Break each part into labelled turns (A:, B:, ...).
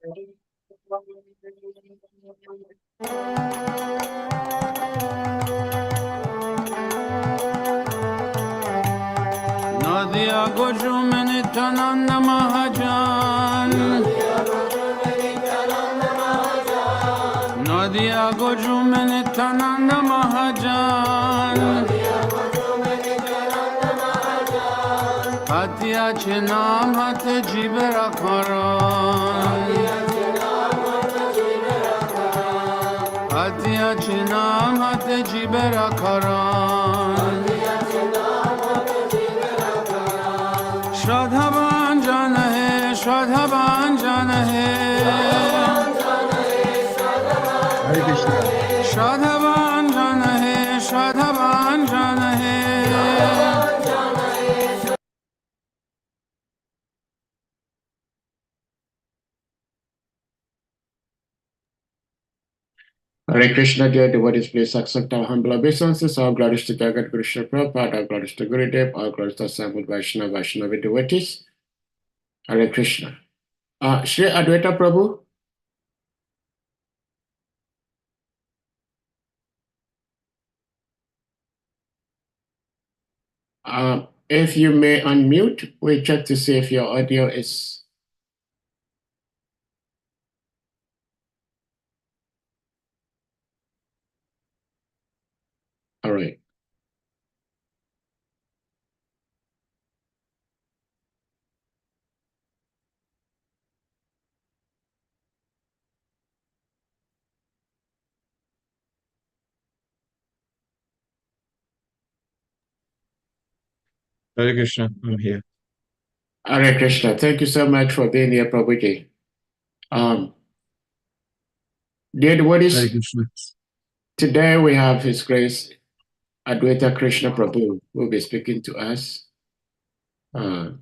A: Nadia Gojumani Tananda Mahajan. Nadia Gojumani Tananda Mahajan. Hatia Chinam Hate Jibera Karan. Hatia Chinam Hate Jibera Karan. Shraddha Bhanjan hai, Shraddha Bhanjan hai.
B: Hare Krishna.
A: Shraddha Bhanjan hai, Shraddha Bhanjan hai.
B: Hare Krishna, dear devotees, please accept our humble obeisances. All glories to Jagat Guru Srila Prabhupada, all glories to Gurudev, all glories to assembled Vaishnava devotees. Hare Krishna. Shri Advaita Prabhu. If you may unmute, we check to see if your audio is. All right.
C: Hare Krishna, I'm here.
B: Hare Krishna. Thank you so much for being here, Prabhuji. Dear devotees,
C: Hare Krishna.
B: today we have His Grace Advaita Krishna Prabhu who will be speaking to us. Prabhuji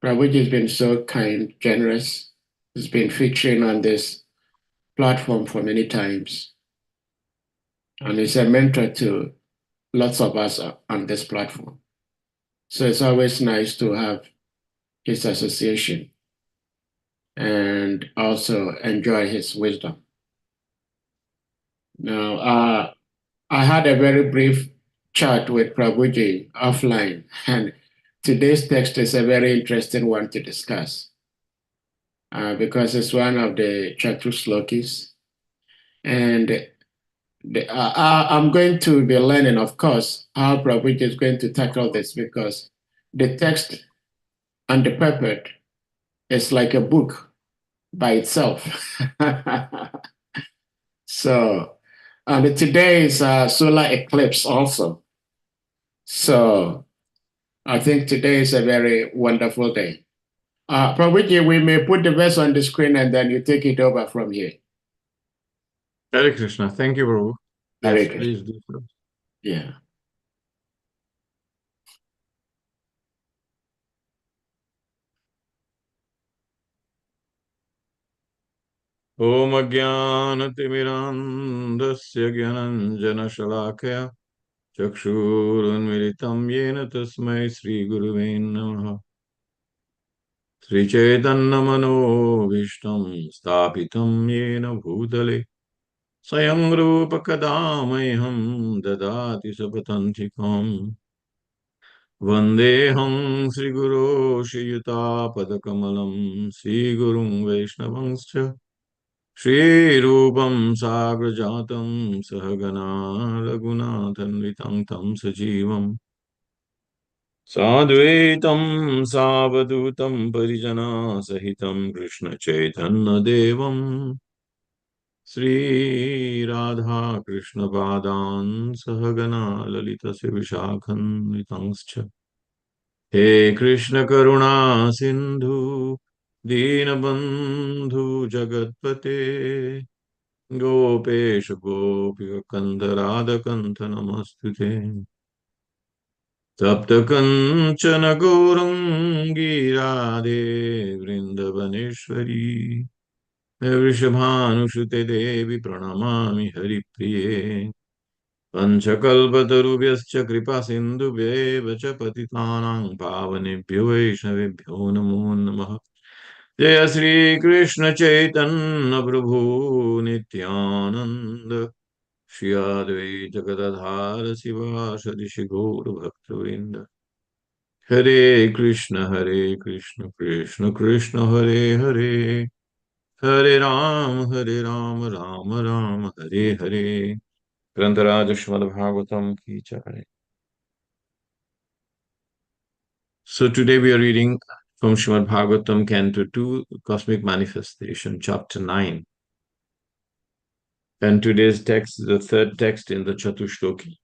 B: has been so kind, generous. He's been featuring on this platform for many times. And he's a mentor to lots of us on this platform. So it's always nice to have his association and also enjoy his wisdom. Now, I had a very brief chat with Prabhuji offline, and today's text is a very interesting one to discuss because it's one of the Chaturslokis. And I'm going to be learning, of course, how Prabhuji is going to tackle this because the text and the purport is like a book by itself. So, and today is solar eclipse also. So, I think today is a very wonderful day. Prabhuji, we may put the verse on the screen and then you take it over from here.
C: Hare Krishna. Thank you, Prabhu.
B: Hare
C: Yes,
B: Krishna.
C: please do so.
B: Yeah.
C: Om Ajnanatimirandasya Gyananjanashalakaya Chakshurunmilitam Yena Tasmai Sri Guruve Namaha Sri Chaitanya Mano Vishtam Stapitam Yena Bhutale Swayam Rupa Kadamaham Dadati Sapatantikam Vandeham Sri Guru Shiyuta Padakamalam Sri Gurum Vaishnavangscha Shri Rupam Sagrajatam Sahagana Raghunathanvitam Tam Sajivam Sadvaitam Savadutam Parijana Sahitam Krishna Chaitanya Devam Sri Radha Krishna Padan Sahagana Lalita Sivishakhan Vitangscha He Krishna Karuna Sindhu Dinabandhu Jagatpate Gopesh Gopika Kandharada Kantha Namastute Tapta Kanchana Gaurangi Radhe Vrindavaneshwari Vrishabhanushute Devi Pranamami Haripriye Panchakalpatarubhyascha Kripa Sindhubhyeva cha Patitanang Pavanebhyo Vaishnavebhyo Namo Namaha Jaya Sri Krishna Chaitanya Prabhu Nityananda Shri Advaita Gadadhara Sivasadi Shri Gaura Bhaktivinoda Hare Krishna Krishna Krishna Hare Hare Hare Ram Ram Ram Hare Hare Grantaraj Srimad Bhagavatam Ki Jai. So today we are reading from Srimad Bhagavatam Canto 2, Cosmic Manifestation, Chapter 9. And today's text is the third text in the Chatushloki.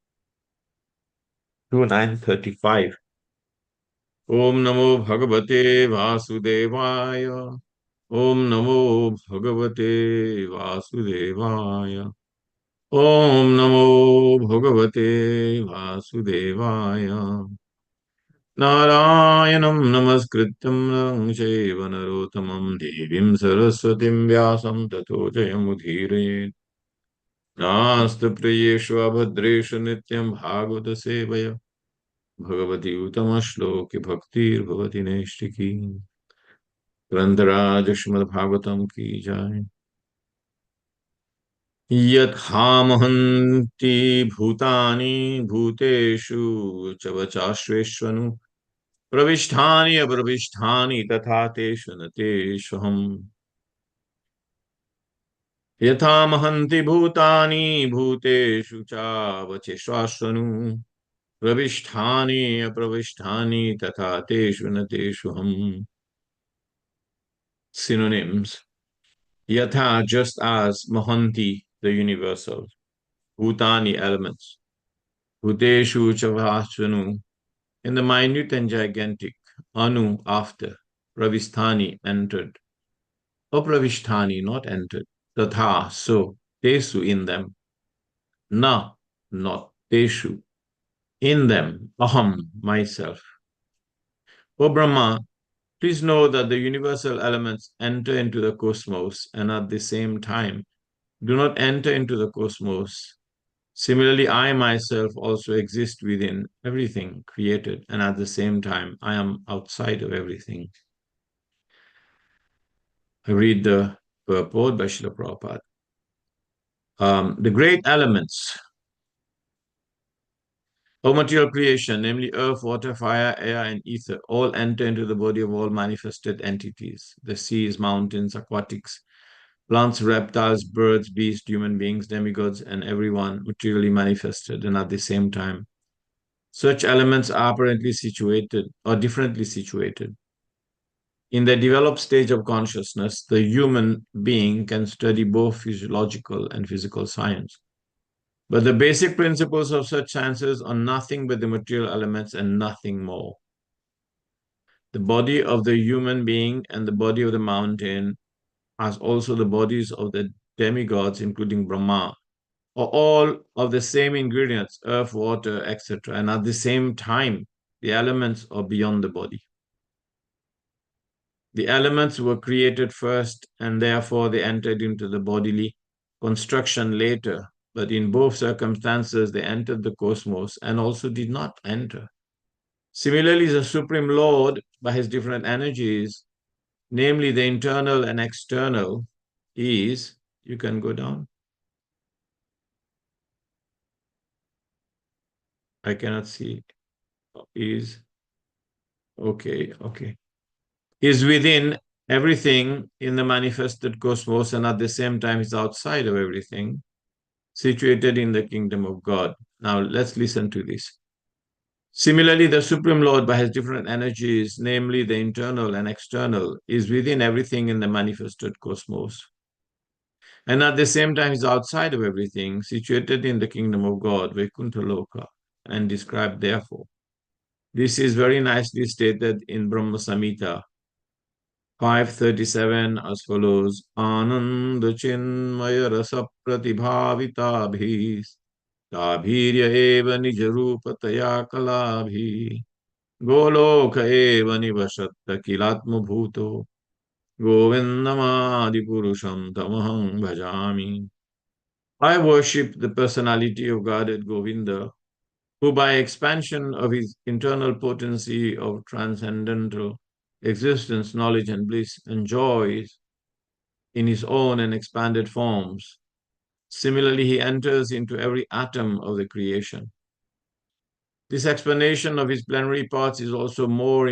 C: 2935. Om Namo Bhagavate Vasudevaya. Om Namo Bhagavate Vasudevaya. Om Namo Bhagavate Vasudevaya. Narayanam Namaskrityam Chaiva Narottamam Devim Saraswatim Vyasam Tato Jayamudhirayet. Nasta Priyeshu Abhadreshu Nityam Bhagavata Sevaya Bhagavati Uttama Shloki Bhaktir Bhavati Neshtiki. Grantaraj Srimad Bhagavatam Ki Jai. Yat Hamahanti Bhutani Bhuteshu Chavachashveshvanu Pravisthani Apravisthani Tatha Teshu Nateshvaham. Yatha Mahanti Bhutani Bhuteshu Chavacheshvashvanu Pravisthani Apravisthani Tatha Teshu Nateshvaham. Synonyms. Yatha, just as, Mahanti, the universal, Bhutani, elements, Bhuteshu Chavasvanu, in the minute and gigantic, Anu, after, Pravisthani, entered, Apravisthani, not entered, Tatha, so, Tesu, in them, Na, not, Teshu, in them, Aham, myself. O Brahma, please know that the universal elements enter into the cosmos and at the same time do not enter into the cosmos. Similarly, I myself also exist within everything created, and at the same time, I am outside of everything. I read the purport by Srila Prabhupada. The great elements of material creation, namely earth, water, fire, air, and ether, all enter into the body of all manifested entities, the seas, mountains, aquatics, plants, reptiles, birds, beasts, human beings, demigods, and everyone materially manifested, and at the same time, such elements are apparently situated or differently situated. In the developed stage of consciousness, the human being can study both physiological and physical science. But the basic principles of such sciences are nothing but the material elements and nothing more. The body of the human being and the body of the mountain, as also the bodies of the demigods, including Brahma, are all of the same ingredients, earth, water, etc. And at the same time, the elements are beyond the body. The elements were created first, and therefore they entered into the bodily construction later. But in both circumstances, they entered the cosmos and also did not enter. Similarly, the Supreme Lord, by his different energies, namely the internal and external, is, you can go down. I cannot see. Is, okay. Is within everything in the manifested cosmos and at the same time is outside of everything, situated in the kingdom of God. Now let's listen to this. Similarly, the Supreme Lord, by his different energies, namely the internal and external, is within everything in the manifested cosmos. And at the same time is outside of everything, situated in the kingdom of God, Vaikuntha Loka, and described therefore. This is very nicely stated in Brahma Samhita 537 as follows. Ananda chinmaya rasa pratibhavitabhis tabhirya eva nijarupataya kalabhi goloka eva nivashatta kilatma bhuto govindamadi purusham tamaham bhajami. I worship the personality of Godhead Govinda, who by expansion of his internal potency of transcendental existence, knowledge, and bliss, enjoys in his own and expanded forms. Similarly, he enters into every atom of the creation. This explanation of his plenary parts is also more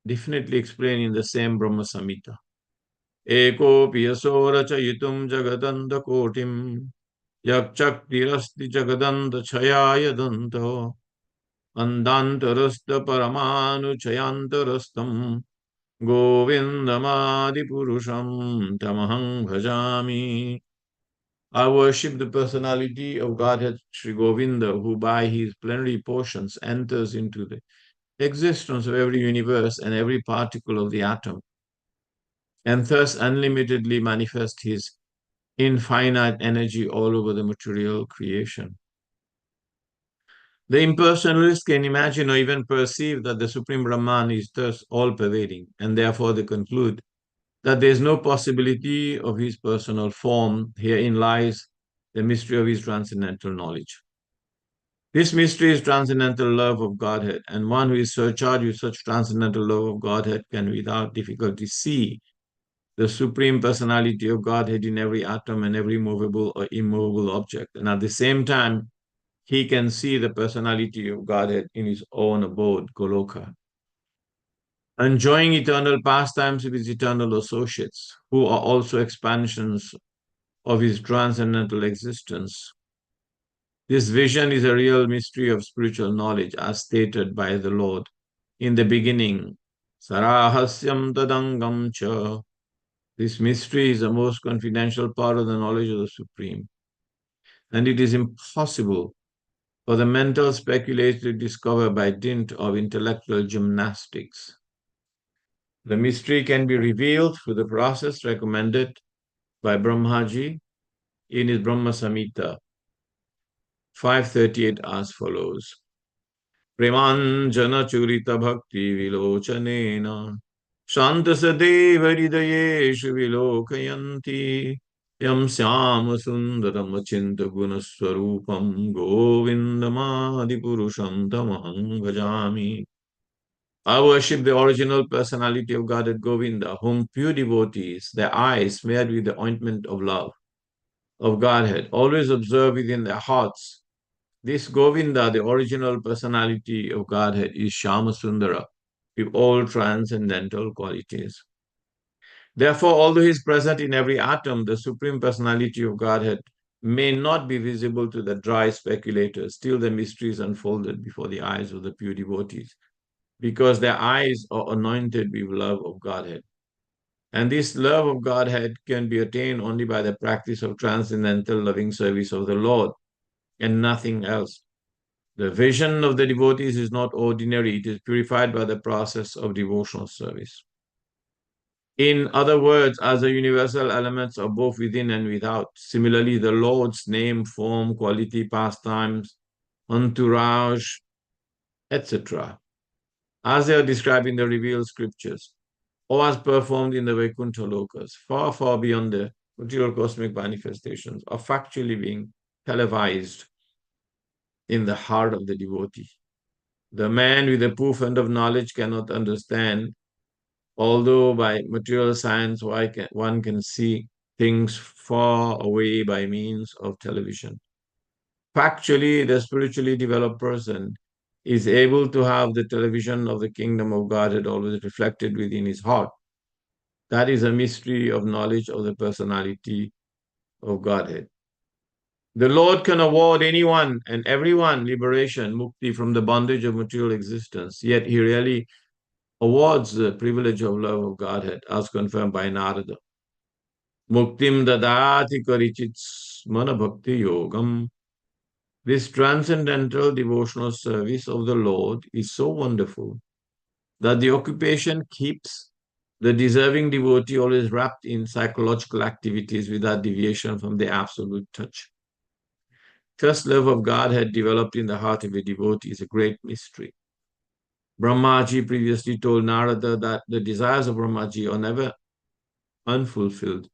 C: definitely explained in the same Brahma Samhita. Eko piyaso rachayitum jagadanda kotim yakchaktirasti jagadanda chayaya danto andantarasta paramanu chayantarastam govindamadi purusham tamahang bhajami. I worship the personality of Godhead Sri Govinda, who by his plenary portions enters into the existence of every universe and every particle of the atom, and thus unlimitedly manifests his infinite energy all over the material creation. The impersonalist can imagine or even perceive that the Supreme Brahman is thus all-pervading, and therefore they conclude that there is no possibility of his personal form. Herein lies the mystery of his transcendental knowledge. This mystery is transcendental love of Godhead, and one who is surcharged with such transcendental love of Godhead can without difficulty see the Supreme Personality of Godhead in every atom and every movable or immovable object. And at the same time, he can see the personality of Godhead in his own abode, Goloka, enjoying eternal pastimes with his eternal associates, who are also expansions of his transcendental existence. This vision is a real mystery of spiritual knowledge, as stated by the Lord in the beginning. Sarahasyam tadangam cha. This mystery is the most confidential part of the knowledge of the Supreme, and it is impossible for the mental speculator to discover by dint of intellectual gymnastics. The mystery can be revealed through the process recommended by Brahmaji in his Brahma Samhita 538 as follows. Premanjana churita bhakti vilochanena Shantasadeva hridayeshu vilokayanti Yam syama sundaram achinta gunaswarupam Govindamadi purusham tamaham bhajami. I worship the original personality of Godhead Govinda, whom pure devotees, their eyes smeared with the ointment of love of Godhead, always observe within their hearts. This Govinda, the original personality of Godhead, is Shama Sundara, with all transcendental qualities. Therefore, although he is present in every atom, the Supreme Personality of Godhead may not be visible to the dry speculators. Still, the mystery is unfolded before the eyes of the pure devotees, because their eyes are anointed with love of Godhead. And this love of Godhead can be attained only by the practice of transcendental loving service of the Lord and nothing else. The vision of the devotees is not ordinary, it is purified by the process of devotional service. In other words, as the universal elements are both within and without, similarly, the Lord's name, form, quality, pastimes, entourage, etc., as they are described in the revealed scriptures, or as performed in the Vaikuntha lokas, far, far beyond the material cosmic manifestations, are factually being televised in the heart of the devotee. The man with the proof end of knowledge cannot understand, although by material science one can see things far away by means of television. Factually, the spiritually developed person is able to have the television of the kingdom of Godhead always reflected within his heart. That is a mystery of knowledge of the personality of Godhead. The Lord can award anyone and everyone liberation, mukti, from the bondage of material existence, yet he really awards the privilege of love of Godhead, as confirmed by Narada. Muktim dadati karichits mana bhakti yogam. This transcendental devotional service of the Lord is so wonderful that the occupation keeps the deserving devotee always wrapped in psychological activities without deviation from the absolute touch. First love of God had developed in the heart of a devotee is a great mystery. Brahmaji previously told Narada that the desires of Brahmaji are never unfulfilled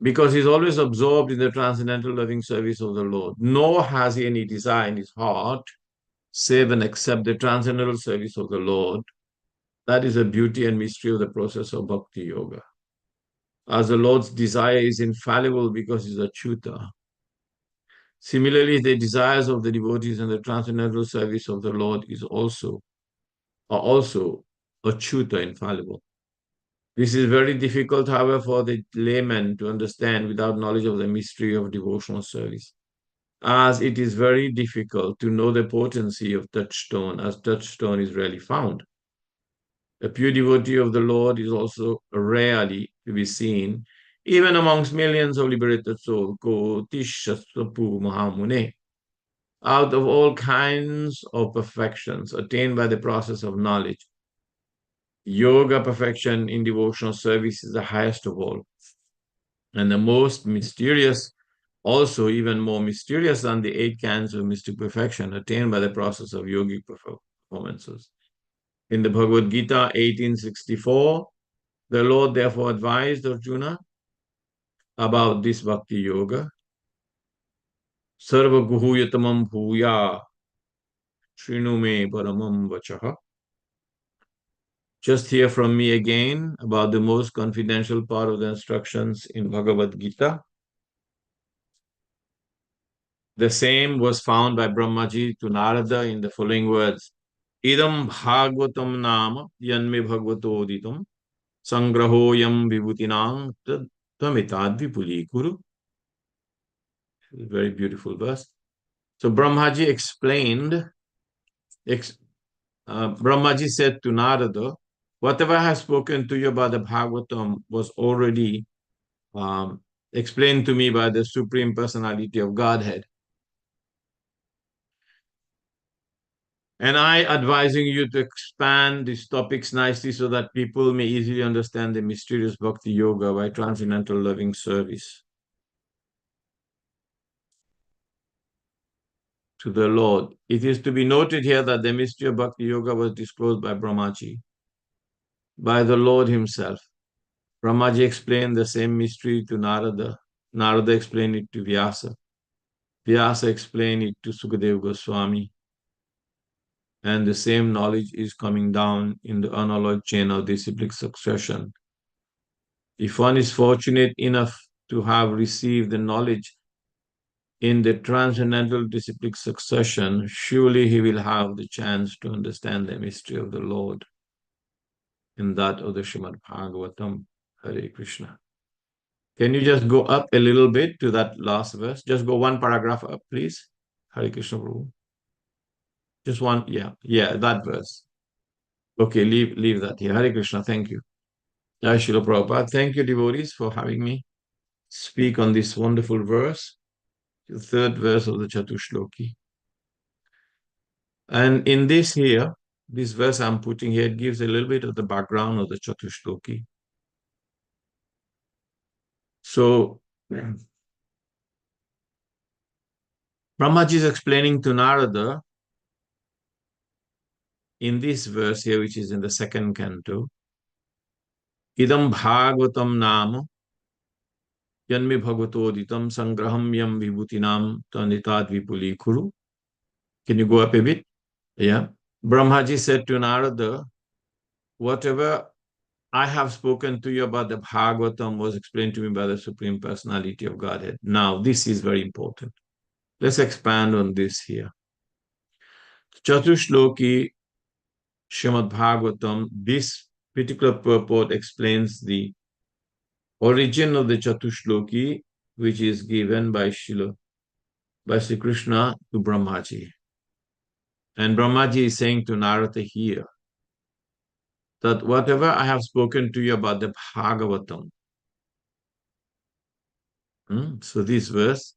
C: because he's always absorbed in the transcendental loving service of the Lord, nor has he any desire in his heart save and except the transcendental service of the Lord. That is the beauty and mystery of the process of Bhakti Yoga. As the Lord's desire is infallible because he's a Achyuta. Similarly, the desires of the devotees and the transcendental service of the Lord are also Achyuta, infallible. This is very difficult, however, for the layman to understand without knowledge of the mystery of devotional service, as it is very difficult to know the potency of touchstone, as touchstone is rarely found. A pure devotee of the Lord is also rarely to be seen, even amongst millions of liberated souls. Kotishasapu Mahamune. Out of all kinds of perfections attained by the process of knowledge, yoga perfection in devotional service is the highest of all, and the most mysterious, also even more mysterious than the 8 kinds of mystic perfection attained by the process of yogic performances. In the Bhagavad Gita 1864, the Lord therefore advised Arjuna about this bhakti yoga. Sarva guhuyatamam bhuya shrinu me paramam vachaha. Just hear from me again about the most confidential part of the instructions in Bhagavad Gita. The same was found by Brahmaji to Narada in the following words. Idam bhagavatam nama yanme bhagavato ditam sangrahoyam vibhutinang tamitad vipuli kuru. Very beautiful verse. So Brahmaji explained, Brahmaji said to Narada, whatever I have spoken to you about the Bhagavatam was already explained to me by the Supreme Personality of Godhead. And I advising you to expand these topics nicely so that people may easily understand the mysterious Bhakti Yoga by transcendental loving service to the Lord. It is to be noted here that the mystery of Bhakti Yoga was disclosed by Brahmaji, by the Lord himself. Brahmaji explained the same mystery to Narada. Narada explained it to Vyasa. Vyasa explained it to Sukadeva Goswami. And the same knowledge is coming down in the unalloyed chain of disciplic succession. If one is fortunate enough to have received the knowledge in the transcendental disciplic succession, surely he will have the chance to understand the mystery of the Lord in that of the Srimad Bhagavatam. Hare Krishna. Can you just go up a little bit to that last verse? Just go one paragraph up, please. Hare Krishna Prabhu. Just one, yeah, that verse. Okay, leave that here. Hare Krishna, thank you. Jai Srila Prabhupada. Thank you, devotees, for having me speak on this wonderful verse, the 3rd verse of the Chatushloki. And in this here, this verse I'm putting here, it gives a little bit of the background of the Chatushloki. So, Brahmaji is explaining to Narada in this verse here, which is in the 2nd canto, Idam Bhagavatam Nama Yanme Bhagavatoditam Sangraham Yam Vibhutinam Tanitad Vipuli Kuru. Can you go up a bit? Yeah. Brahmaji said to Narada, whatever I have spoken to you about the Bhagavatam was explained to me by the Supreme Personality of Godhead. Now, this is very important. Let's expand on this here. Chatushloki Srimad Bhagavatam, this particular purport explains the origin of the Chatushloki, which is given by Sri Krishna to Brahmaji. And Brahmaji is saying to Narada here that whatever I have spoken to you about the Bhagavatam, so this verse,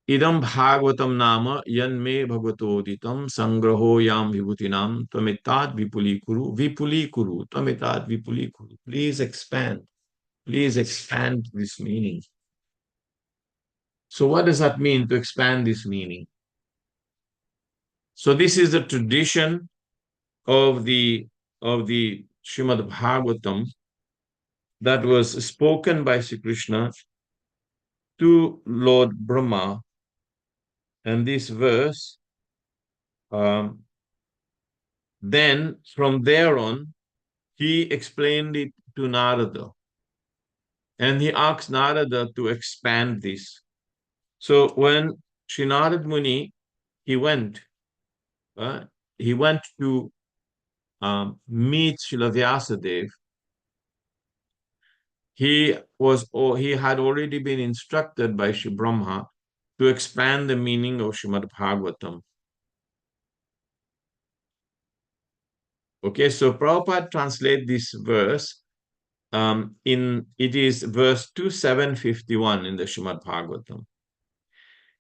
C: Idam Bhagavatam Nama Yanme Bhagavatoditam Sangraho Yam Vibhutinam Tvamitad Vipuli Kuru Tvamitad Vipuli Kuru. Please expand this meaning. So what does that mean, to expand this meaning? So this is the tradition of the Srimad Bhagavatam that was spoken by Sri Krishna to Lord Brahma. And this verse Then from there on, he explained it to Narada. And he asked Narada to expand this. So when Sri Narad Muni, he went to meet Srila Vyasadeva. He had already been instructed by Sri Brahma to expand the meaning of Srimad Bhagavatam. Okay, so Prabhupada translate this verse it is verse 2751 in the Srimad Bhagavatam.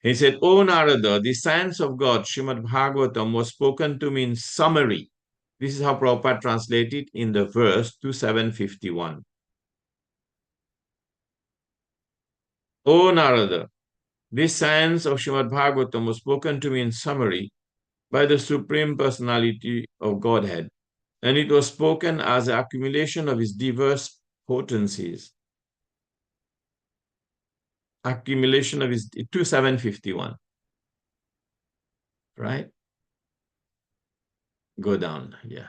C: He said, O Narada, the science of God, Srimad Bhagavatam, was spoken to me in summary. This is how Prabhupada translated in the verse 2751. O Narada, this science of Srimad Bhagavatam was spoken to me in summary by the Supreme Personality of Godhead, and it was spoken as an accumulation of his diverse potencies. Accumulation of his 2751. Right? Go down, yeah.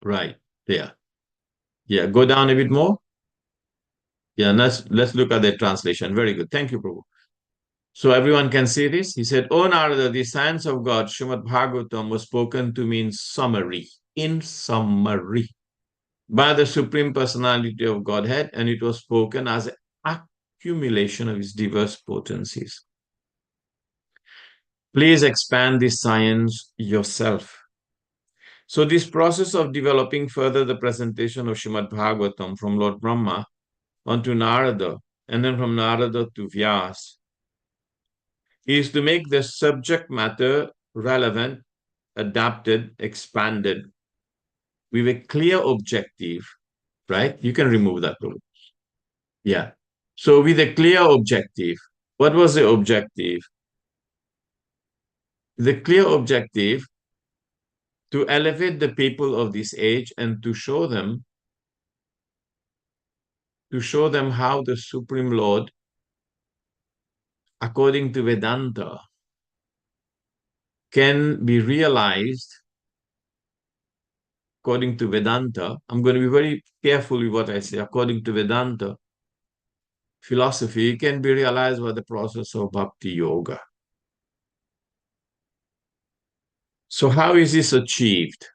C: Right, there. Yeah, go down a bit more. Yeah, let's look at the translation. Very good. Thank you, Prabhu. So everyone can see this. He said, O Narada, the science of God, Srimad Bhagavatam, was spoken to me in summary, by the Supreme Personality of Godhead, and it was spoken as an accumulation of his diverse potencies. Please expand this science yourself. So this process of developing further the presentation of Srimad Bhagavatam from Lord Brahma onto Narada, and then from Narada to Vyas, is to make the subject matter relevant, adapted, expanded, with a clear objective, right? You can remove that. Yeah. So with a clear objective, what was the objective? The clear objective to elevate the people of this age and to show them how the Supreme Lord, according to Vedanta, can be realized according to Vedanta. I'm going to be very careful with what I say. According to Vedanta philosophy, it can be realized by the process of Bhakti Yoga. So how is this achieved?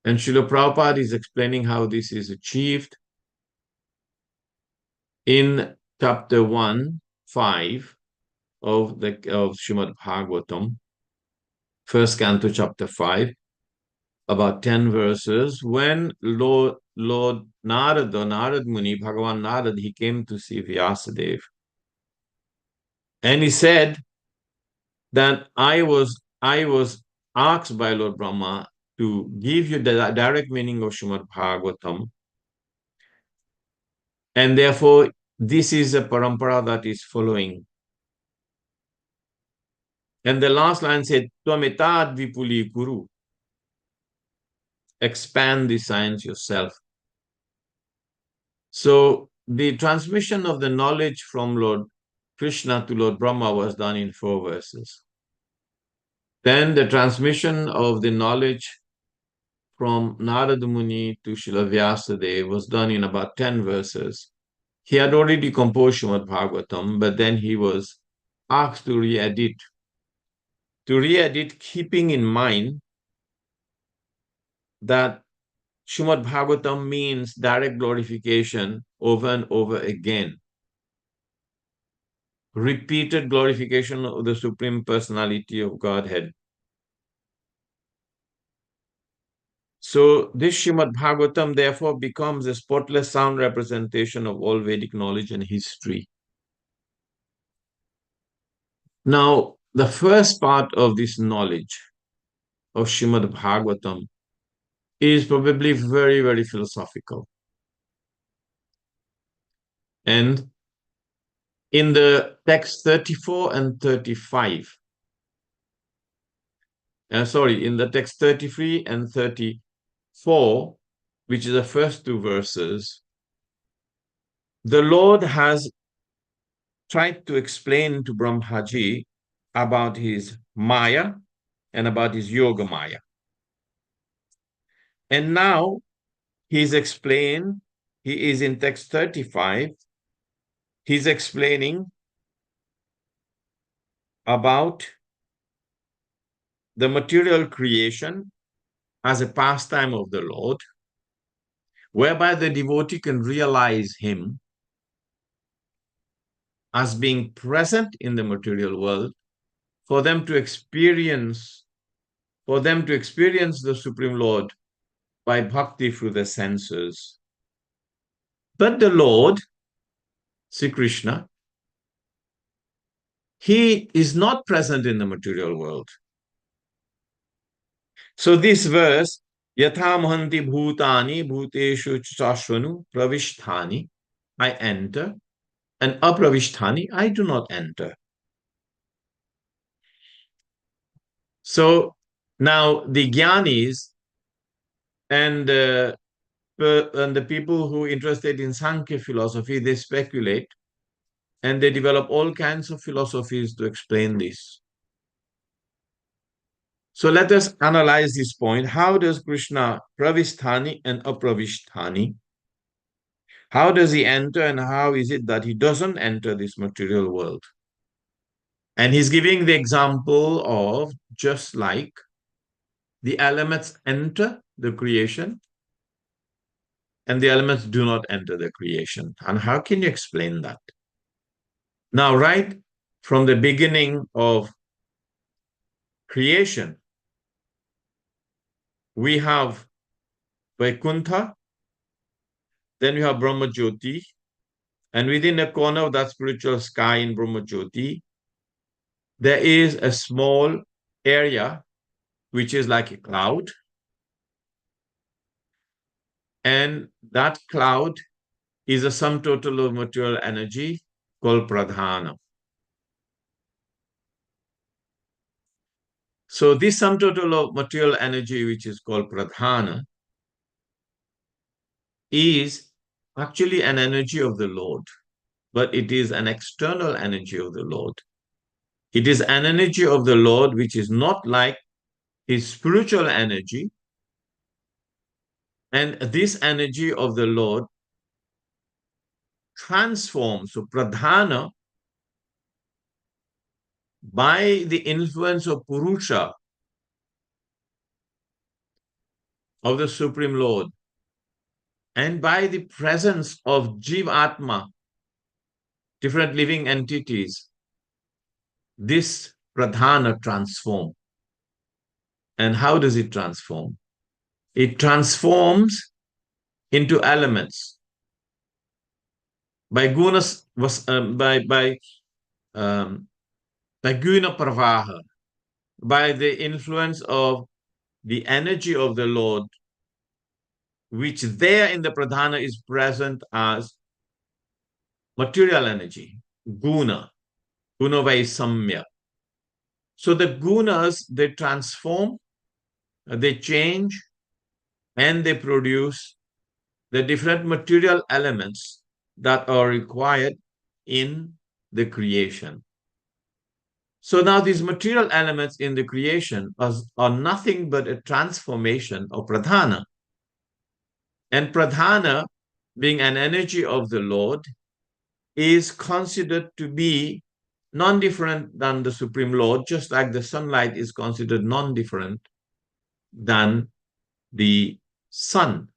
C: And Srila Prabhupada is explaining how this is achieved in chapter 1:5 of Srimad Bhagavatam, first canto, chapter 5, about 10 verses, when Lord Narad Muni, Bhagavan Narad, he came to see Vyasadeva. And he said that I was asked by Lord Brahma to give you the direct meaning of Srimad Bhagavatam. And therefore, this is a parampara that is following. And the last line said, Tvametad vipuli guru. Expand the science yourself. So the transmission of the knowledge from Lord Krishna to Lord Brahma was done in 4 verses. Then the transmission of the knowledge from Narada Muni to Srila Vyasadeva was done in about 10 verses. He had already composed Srimad Bhagavatam, but then he was asked to re-edit. Keeping in mind that Srimad Bhagavatam means direct glorification over and over again. Repeated glorification of the Supreme Personality of Godhead. So this Srimad Bhagavatam therefore becomes a spotless sound representation of all Vedic knowledge and history. Now, the first part of this knowledge of Srimad Bhagavatam is probably very, very philosophical. And in the text 34 and 35, in the text 33 and 34, which is the first 2 verses, the Lord has tried to explain to Brahmaji about his Maya and about his Yoga Maya. And now he's explained, he is in text 35, he's explaining about the material creation as a pastime of the Lord, whereby the devotee can realize him as being present in the material world for them to experience the Supreme Lord by bhakti through the senses. But the Lord, Sri Krishna, he is not present in the material world. So this verse, Yatha Mahanti Bhutani Bhuteshu Chashvanu Pravisthani, I enter, and Apravisthani, I do not enter. So now the Gyanis and the people who are interested in Sankhya philosophy, they speculate and they develop all kinds of philosophies to explain this. So let us analyze this point. How does Krishna pravisthani and apravisthani? How does he enter and how is it that he doesn't enter this material world? And he's giving the example of just like the elements enter the creation and the elements do not enter the creation. And how can you explain that? Now, right from the beginning of creation, we have Vaikuntha, then we have Brahma Jyoti, and within the corner of that spiritual sky in Brahma Jyoti, there is a small area which is like a cloud. And that cloud is a sum total of material energy called pradhana. So this sum total of material energy, which is called pradhana, is actually an energy of the Lord, but it is an external energy of the Lord. It is an energy of the Lord which is not like his spiritual energy. And this energy of the Lord transforms, so pradhana, by the influence of Purusha, of the Supreme Lord, and by the presence of Jivatma, different living entities, this pradhana transforms. And how does it transform? It transforms into elements by gunas, by guna pravaha, by the influence of the energy of the Lord, which there in the pradhana is present as material energy, guna vaisamya. So the gunas, they transform, they change, and they produce the different material elements that are required in the creation. So now these material elements in the creation are nothing but a transformation of pradhana. And pradhana, being an energy of the Lord, is considered to be non-different than the Supreme Lord, just like the sunlight is considered non-different than the sun.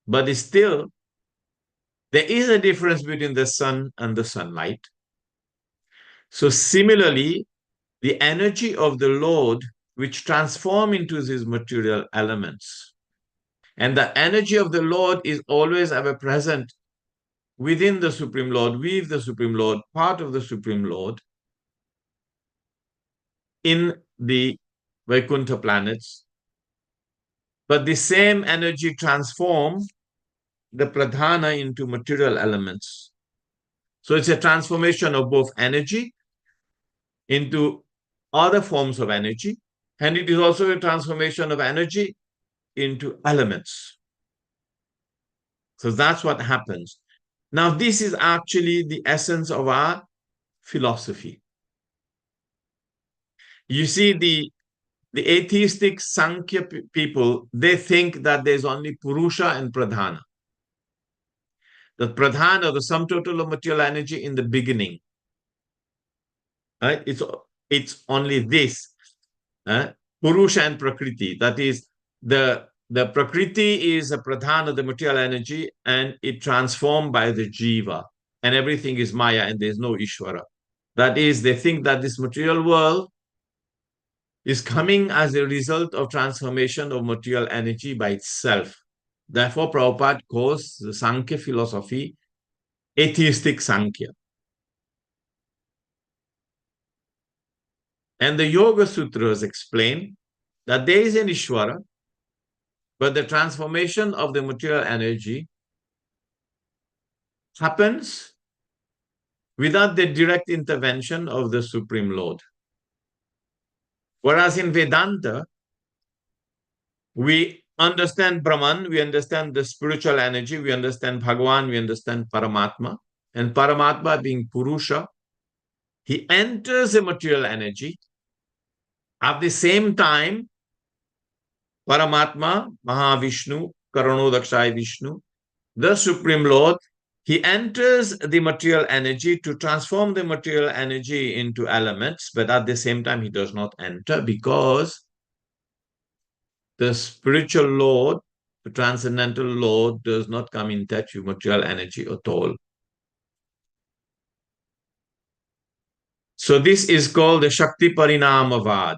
C: But still, there is a difference between the sun and the sunlight. So similarly, the energy of the Lord, which transform into these material elements, and the energy of the Lord is always ever present within the Supreme Lord, with the Supreme Lord, part of the Supreme Lord, in the Vaikuntha planets. But the same energy transforms the pradhana into material elements. So it's a transformation of both energy into other forms of energy, and it is also a transformation of energy into elements. So that's what happens. Now, this is actually the essence of our philosophy. You see, the atheistic Sankhya people, they think that there's only Purusha and Pradhana. The Pradhana, the sum total of material energy in the beginning. Right? It's only this. Purusha and Prakriti. That is, the Prakriti is a Pradhana, the material energy, and it transformed by the Jiva. And everything is Maya, and there's no Ishvara. That is, they think that this material world is coming as a result of transformation of material energy by itself. Therefore, Prabhupada calls the Sankhya philosophy atheistic Sankhya. And the Yoga Sutras explain that there is an Ishvara, but the transformation of the material energy happens without the direct intervention of the Supreme Lord. Whereas in Vedanta, we understand Brahman, we understand the spiritual energy, we understand Bhagavan, we understand Paramatma. And Paramatma being Purusha, he enters the material energy. At the same time, Paramatma, Mahavishnu, Karanodakshaya Vishnu, the Supreme Lord, he enters the material energy to transform the material energy into elements, but at the same time, he does not enter because the spiritual Lord, the transcendental Lord, does not come in touch with material energy at all. So this is called the Shakti Parinamavad.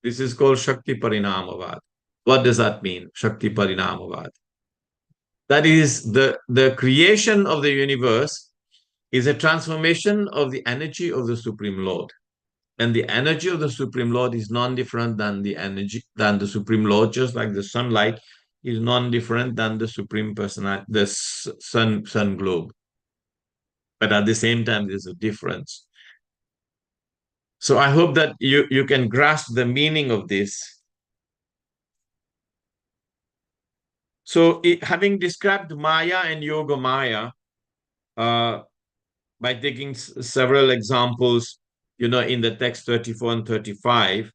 C: This is called Shakti Parinamavad. What does that mean, Shakti Parinamavad? That is, the creation of the universe is a transformation of the energy of the Supreme Lord. And the energy of the Supreme Lord is non-different than the Supreme Lord, just like the sunlight is non-different than the Supreme Personality, the sun globe. But at the same time, there's a difference. So I hope that you can grasp the meaning of this. So having described Maya and Yoga Maya, by taking several examples, in the text 34 and 35,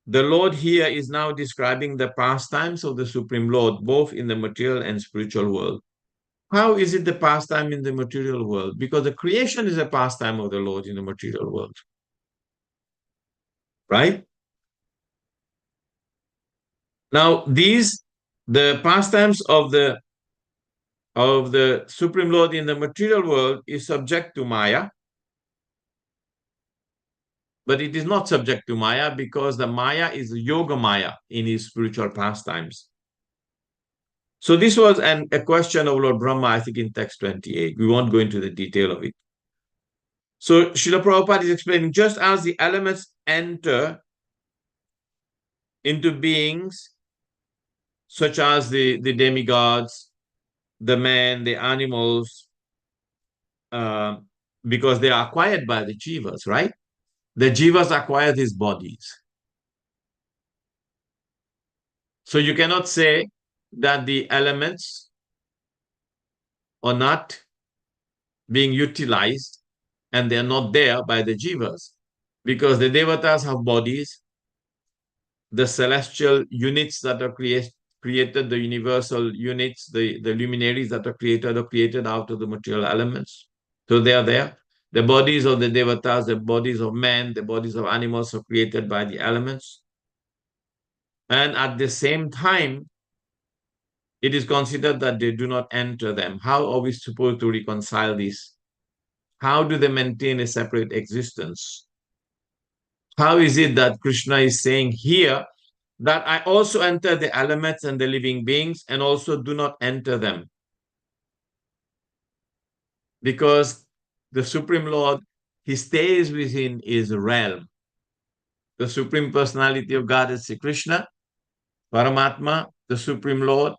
C: the Lord here is now describing the pastimes of the Supreme Lord, both in the material and spiritual world. How is it the pastime in the material world? Because the creation is a pastime of the Lord in the material world. Right? Now, the pastimes of the Supreme Lord in the material world is subject to Maya, but it is not subject to Maya because the Maya is Yoga Maya in his spiritual pastimes. So this was a question of Lord Brahma, I think in text 28. We won't go into the detail of it. So Srila Prabhupada is explaining, just as the elements enter into beings such as the demigods, the men, the animals, because they are acquired by the jivas, right? The jivas acquire these bodies. So you cannot say that the elements are not being utilized and they are not there by the jivas, because the devatas have bodies, the celestial units that are created, the universal units, the luminaries that are created out of the material elements. So they are there. The bodies of the devatas, the bodies of men, the bodies of animals are created by the elements. And at the same time, it is considered that they do not enter them. How are we supposed to reconcile this? How do they maintain a separate existence? How is it that Krishna is saying here that I also enter the elements and the living beings and also do not enter them? Because the Supreme Lord, he stays within his realm. The Supreme Personality of God is Sri Krishna, Paramatma, the Supreme Lord,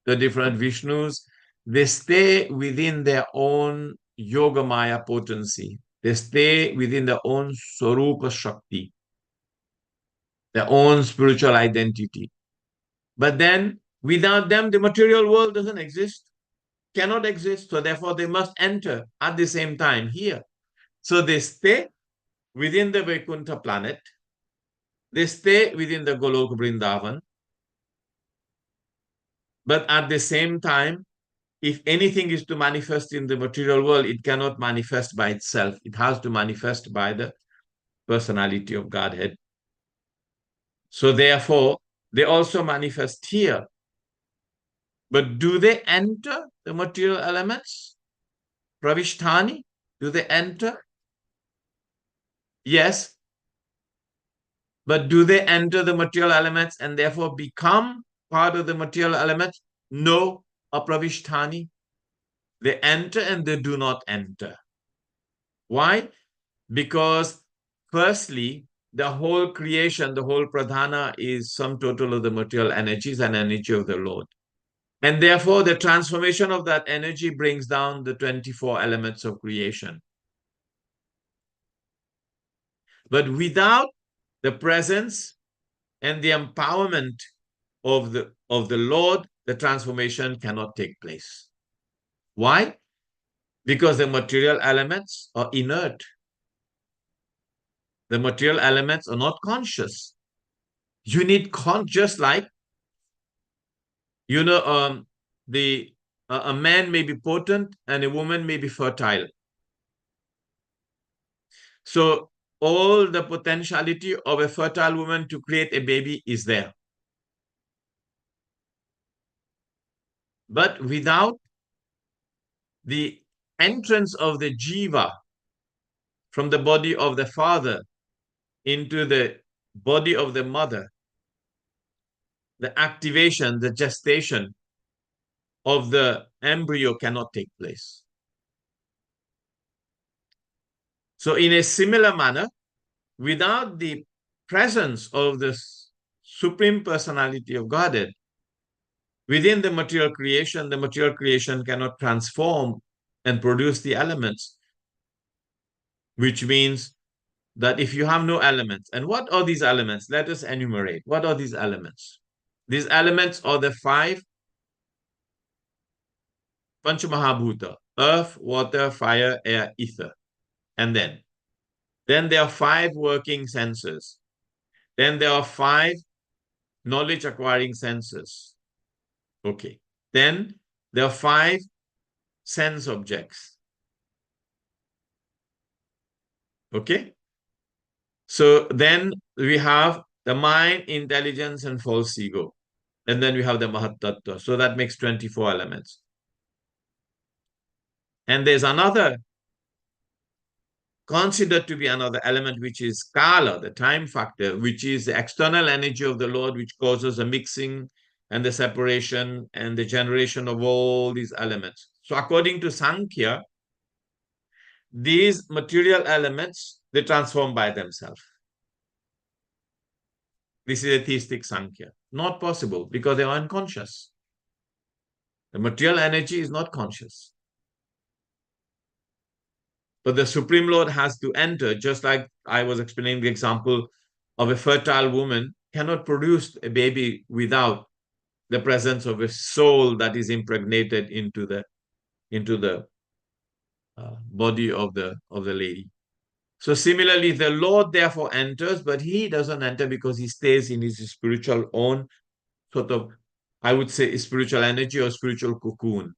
C: the different Vishnus, they stay within their own Yoga Maya potency. They stay within their own Swarupa Shakti, their own spiritual identity. But then, without them, the material world doesn't exist. cannot exist. So therefore, they must enter at the same time here. So they stay within the Vaikuntha planet. They stay within the Golok Vrindavan. But at the same time, if anything is to manifest in the material world, it cannot manifest by itself. It has to manifest by the personality of Godhead. So therefore, they also manifest here. But do they enter the material elements? Pravishtani? Do they enter? Yes. But do they enter the material elements and therefore become part of the material elements? No. Apravishtani. They enter and they do not enter. Why? Because firstly, the whole creation, the whole pradhana is sum total of the material energies and energy of the Lord. And therefore, the transformation of that energy brings down the 24 elements of creation. But without the presence and the empowerment of the Lord, the transformation cannot take place. Why? Because the material elements are inert. The material elements are not conscious. You need just like, a man may be potent and a woman may be fertile. So all the potentiality of a fertile woman to create a baby is there. But without the entrance of the jiva from the body of the father into the body of the mother, the activation, the gestation of the embryo cannot take place. So in a similar manner, without the presence of the Supreme Personality of Godhead within the material creation cannot transform and produce the elements, which means that if you have no elements, and what are these elements? Let us enumerate. What are these elements? These elements are the 5 Panchamahabhuta: earth, water, fire, air, ether. And then there are 5 working senses. Then there are 5 knowledge acquiring senses. Okay. Then there are 5 sense objects. Okay. So then we have the mind, intelligence, and false ego. And then we have the Mahat Tattva. So that makes 24 elements. And there's another considered to be another element, which is Kala, the time factor, which is the external energy of the Lord, which causes a mixing and the separation and the generation of all these elements. So according to Sankhya, these material elements, they transform by themselves. This is a theistic Sankhya. Not possible because they are unconscious. The material energy is not conscious. But the Supreme Lord has to enter, just like I was explaining the example of a fertile woman cannot produce a baby without the presence of a soul that is impregnated into the body of the lady. So similarly, the Lord therefore enters, but he doesn't enter because he stays in his spiritual own sort of, I would say, spiritual energy or spiritual cocoon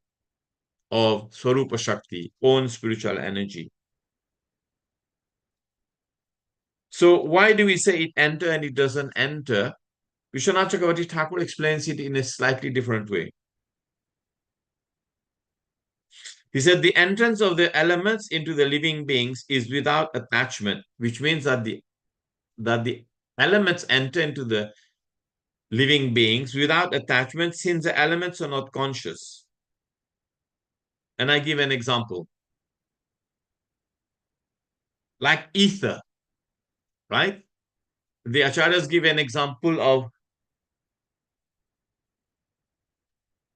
C: of Swarupa Shakti, own spiritual energy. So why do we say it enter and it doesn't enter? Vishwanath Chakravarti Thakur explains it in a slightly different way. He said the entrance of the elements into the living beings is without attachment, which means that the elements enter into the living beings without attachment, since the elements are not conscious. And I give an example. Like ether, right? The acharyas give an example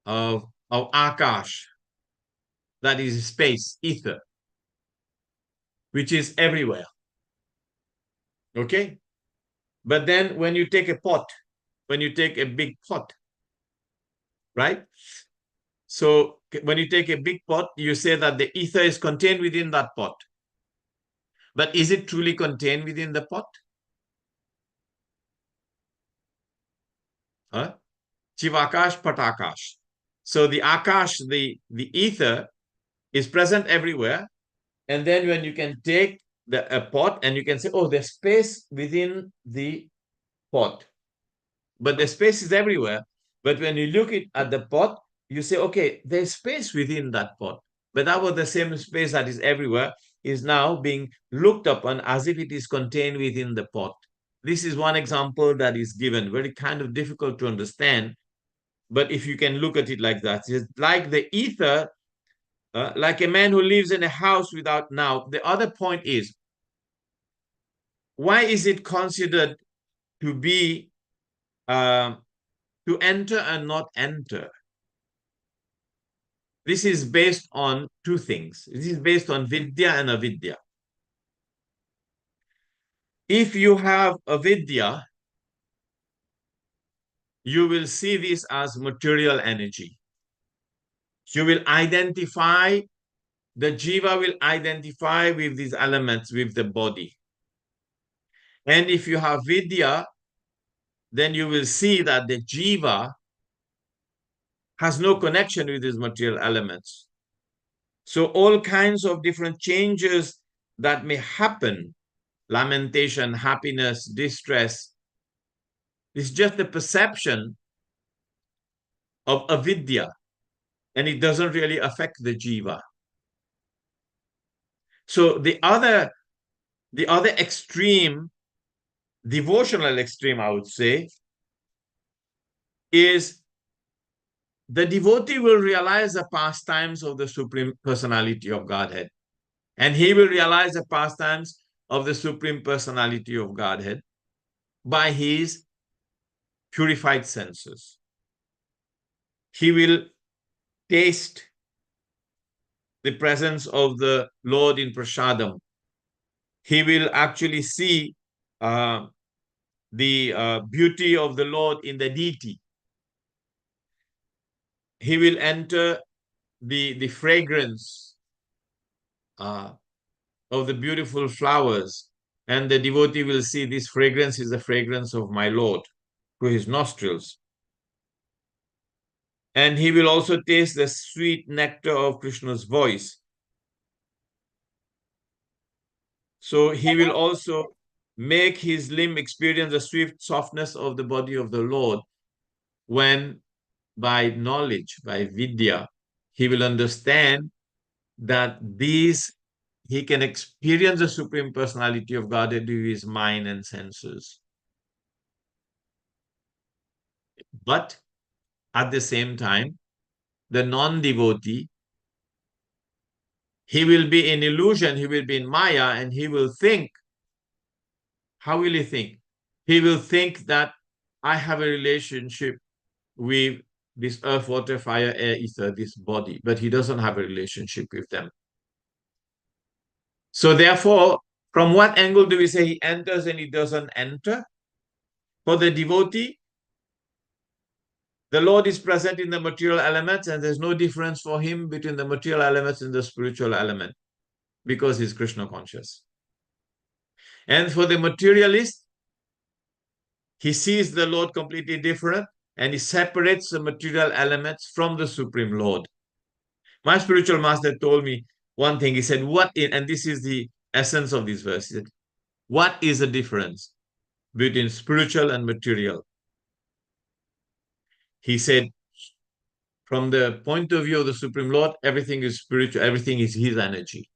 C: of Akash, that is space, ether, which is everywhere. Okay? But then when you take a pot, when you take a big pot, right? So when you take a big pot, you say that the ether is contained within that pot. But is it truly contained within the pot? Huh? Chivakash Patakash. So the Akash, the ether, is present everywhere. And then when you can take a pot and you can say, oh, there's space within the pot. But the space is everywhere. But when you look at the pot, you say, okay, there's space within that pot. But that was the same space that is everywhere is now being looked upon as if it is contained within the pot. This is one example that is given, very kind of difficult to understand. But if you can look at it like that, it's like the ether, like a man who lives in a house without. Now, the other point is, why is it considered to be to enter and not enter? This is based on two things. This is based on vidya and avidya. If you have avidya, you will see this as material energy. You will identify, the jiva will identify with these elements, with the body. And if you have vidya, then you will see that the jiva has no connection with these material elements. So all kinds of different changes that may happen, lamentation, happiness, distress, is just the perception of avidya, and it doesn't really affect the jiva. So the other extreme, devotional extreme, I would say, is the devotee will realize the pastimes of the Supreme Personality of Godhead. And he will realize the pastimes of the Supreme Personality of Godhead by his purified senses. He will taste the presence of the Lord in prasadam. He will actually see the beauty of the Lord in the deity. He will enter the fragrance of the beautiful flowers, and the devotee will see this fragrance is the fragrance of my Lord through his nostrils. And he will also taste the sweet nectar of Krishna's voice. So he will also make his limb experience the swift softness of the body of the Lord when, by knowledge, by vidya, he will understand that he can experience the Supreme Personality of Godhead with his mind and senses. But at the same time, the non-devotee, he will be in illusion, he will be in Maya, and he will think. How will he think? He will think that I have a relationship with this earth, water, fire, air, ether, this body, but he doesn't have a relationship with them. So therefore, from what angle do we say he enters and he doesn't enter? For the devotee, the Lord is present in the material elements, and there's no difference for him between the material elements and the spiritual element because he's Krishna conscious. And for the materialist, he sees the Lord completely different, and he separates the material elements from the Supreme Lord. My spiritual master told me one thing. He said, and this is the essence of this verse. He said, what is the difference between spiritual and material? He said, from the point of view of the Supreme Lord, everything is spiritual, everything is his energy.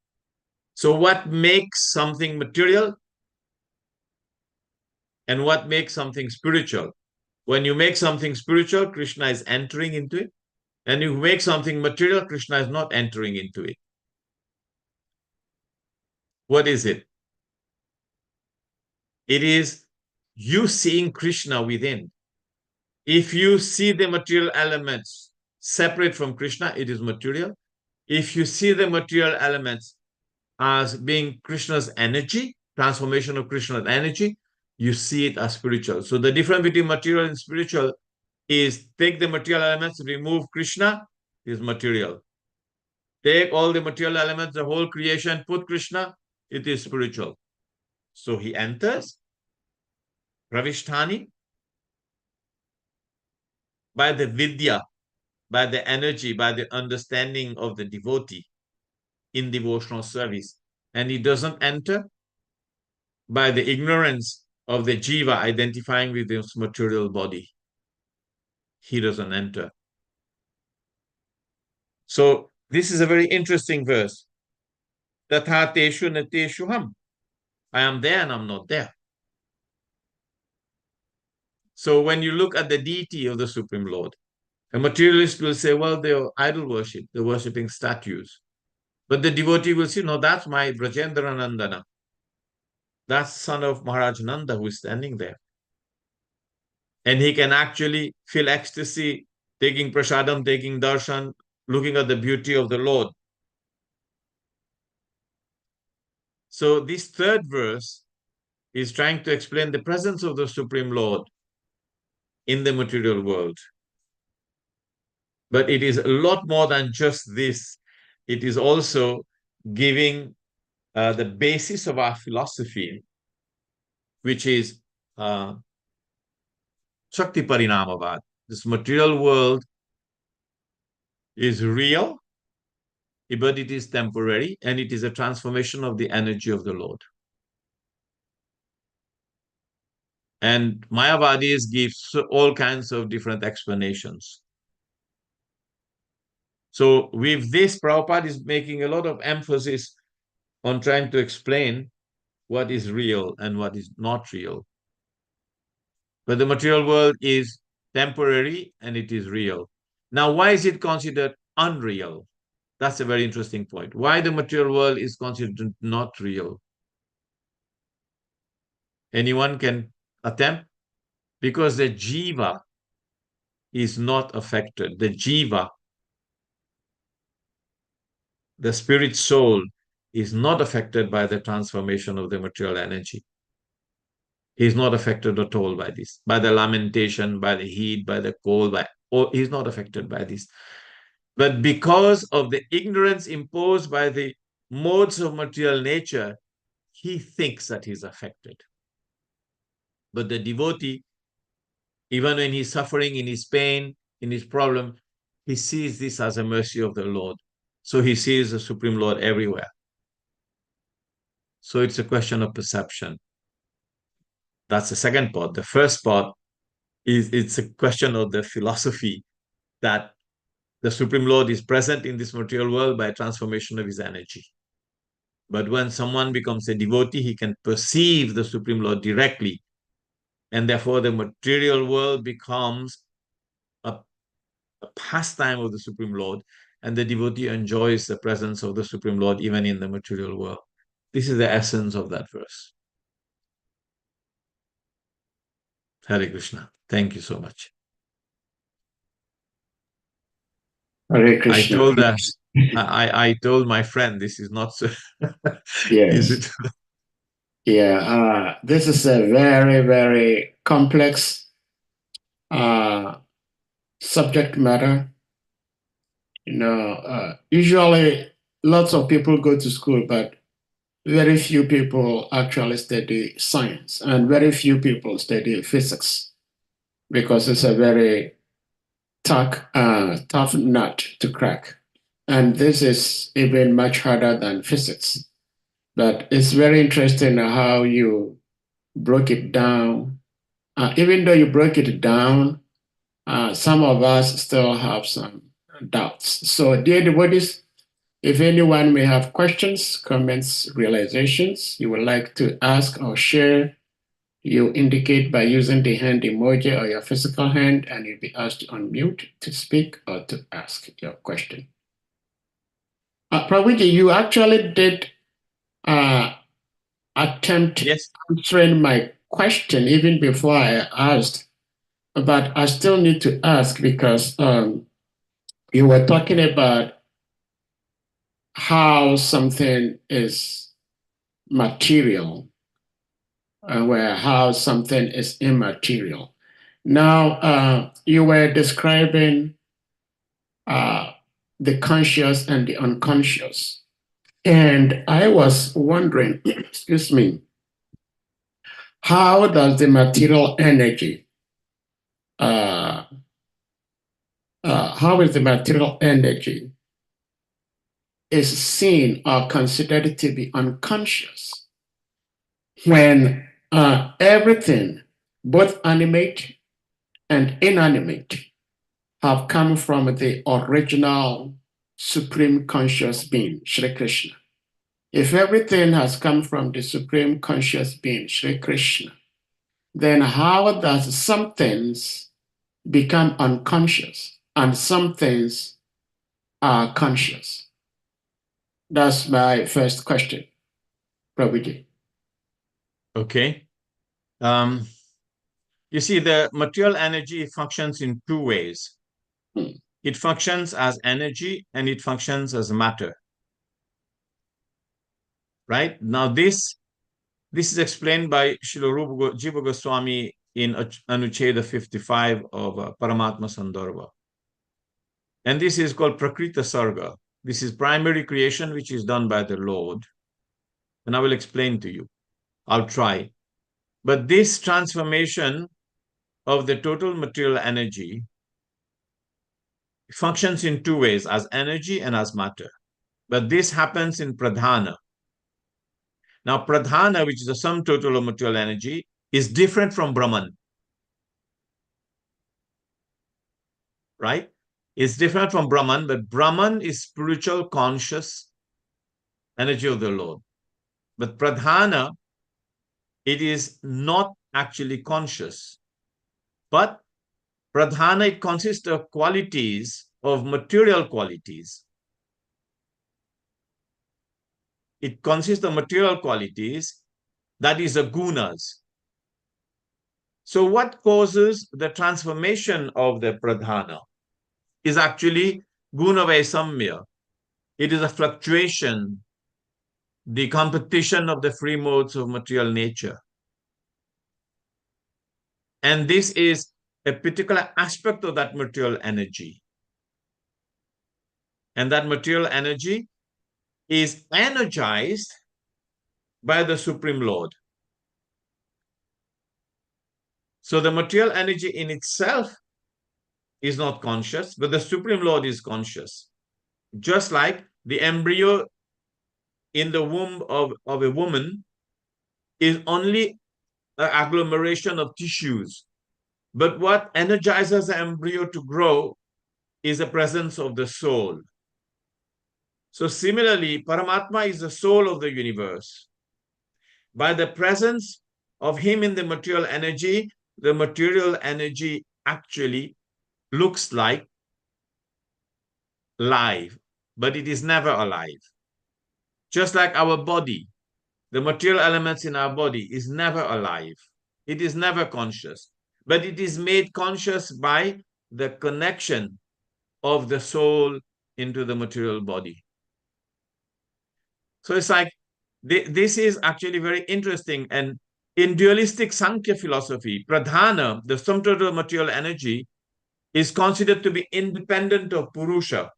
C: So what makes something material and what makes something spiritual? When you make something spiritual, Krishna is entering into it. And you make something material, Krishna is not entering into it. What is it? It is you seeing Krishna within. If you see the material elements separate from Krishna, it is material. If you see the material elements as being Krishna's energy, transformation of Krishna's energy, you see it as spiritual. So the difference between material and spiritual is take the material elements, remove Krishna, is material. Take all the material elements, the whole creation, put Krishna, it is spiritual. So he enters Pravishtani by the vidya, by the energy, by the understanding of the devotee in devotional service. And he doesn't enter by the ignorance of the jiva identifying with his material body. He doesn't enter. So this is a very interesting verse. Tatha teshu nateshu ham. I am there and I'm not there. So when you look at the deity of the Supreme Lord, a materialist will say, well, they're idol worship, they're worshipping statues. But the devotee will say, no, that's my Brajendra Nandana. That's son of Maharaj Nanda who is standing there. And he can actually feel ecstasy, taking prasadam, taking darshan, looking at the beauty of the Lord. So this third verse is trying to explain the presence of the Supreme Lord in the material world. But it is a lot more than just this. It is also giving the basis of our philosophy, which is Shakti Parinamavad. This material world is real, but it is temporary, and it is a transformation of the energy of the Lord. And Mayavadis give all kinds of different explanations. So with this, Prabhupada is making a lot of emphasis on trying to explain what is real and what is not real. But the material world is temporary and it is real. Now, why is it considered unreal? That's a very interesting point. Why the material world is considered not real? Anyone can attempt? Because the jiva is not affected. The jiva, the spirit soul, is not affected by the transformation of the material energy. He's not affected at all by this, by the lamentation, by the heat, by the cold, he's not affected by this. But because of the ignorance imposed by the modes of material nature, he thinks that he's affected. But the devotee, even when he's suffering in his pain, in his problem, he sees this as a mercy of the Lord. So he sees the Supreme Lord everywhere. So it's a question of perception. That's the second part. The first part is it's a question of the philosophy that the Supreme Lord is present in this material world by transformation of his energy. But when someone becomes a devotee, he can perceive the Supreme Lord directly. And therefore, the material world becomes a pastime of the Supreme Lord. And the devotee enjoys the presence of the Supreme Lord even in the material world. This is the essence of that verse. Hare Krishna. Thank you so much.
B: Hare Krishna.
C: I told my friend this is not so.
B: Yes.
C: Is it?
B: Yeah. This is a very, very complex subject matter. Usually lots of people go to school, but very few people actually study science, and very few people study physics, because it's a very tough nut to crack. And this is even much harder than physics. But it's very interesting how you broke it down. Even though you broke it down, some of us still have some doubts. So, dear devotees, if anyone may have questions, comments, realizations you would like to ask or share, you indicate by using the hand emoji or your physical hand, and you'll be asked to unmute to speak or to ask your question. Prabhuji, you actually did attempt answering my question even before I asked, but I still need to ask because you were talking about how something is material and how something is immaterial. Now, you were describing the conscious and the unconscious. And I was wondering, excuse me, how does the material energy, how is the material energy is seen or considered to be unconscious when everything, both animate and inanimate, have come from the original supreme conscious being, Shri Krishna. If everything has come from the supreme conscious being, Shri Krishna, then how does some things become unconscious and some things are conscious? That's my first question, Prabhuji.
C: Okay. You see, the material energy functions in two ways. It functions as energy and it functions as matter. Right? Now, this is explained by Srila Rupa Jiva Goswami in Anucheda 55 of Paramatma Sandarbha. And this is called Prakrita Sarga. This is primary creation, which is done by the Lord. And I will explain to you. I'll try. But this transformation of the total material energy functions in two ways, as energy and as matter. But this happens in Pradhana. Now, Pradhana, which is the sum total of material energy, is different from Brahman. Right? It's different from Brahman, but Brahman is spiritual conscious energy of the Lord. But Pradhana, it is not actually conscious. But Pradhana, it consists of qualities, of material qualities. It consists of material qualities, that is the gunas. So what causes the transformation of the Pradhana is actually guna vaisamya. It is a fluctuation, the competition of the free modes of material nature. And this is a particular aspect of that material energy. And that material energy is energized by the Supreme Lord. So the material energy in itself is not conscious, but the Supreme Lord is conscious. Just like the embryo in the womb of a woman is only an agglomeration of tissues. But what energizes the embryo to grow is the presence of the soul. So similarly, Paramatma is the soul of the universe. By the presence of him in the material energy actually looks like live, but it is never alive. Just like our body, the material elements in our body is never alive. It is never conscious, but it is made conscious by the connection of the soul into the material body. So it's like, this is actually very interesting. And in dualistic Sankhya philosophy, Pradhana, the sum total material energy, is considered to be independent of Purusha.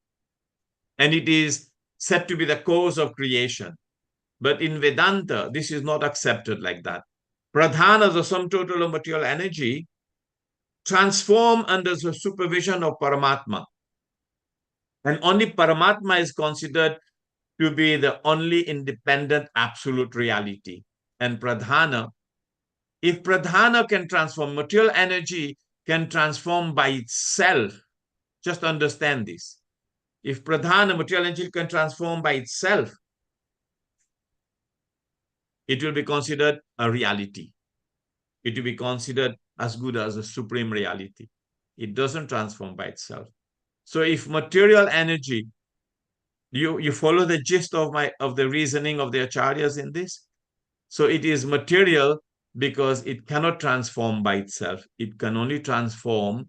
C: And it is said to be the cause of creation. But in Vedanta, this is not accepted like that. Pradhana, the sum total of material energy, transform under the supervision of Paramatma. And only Paramatma is considered to be the only independent absolute reality. And Pradhana, if Pradhana can transform, material energy can transform by itself. Just understand this. If Pradhana, material energy, can transform by itself, it will be considered a reality. It will be considered as good as a supreme reality. It doesn't transform by itself. So if material energy, you follow the gist of the reasoning of the acharyas in this? So it is material because it cannot transform by itself. It can only transform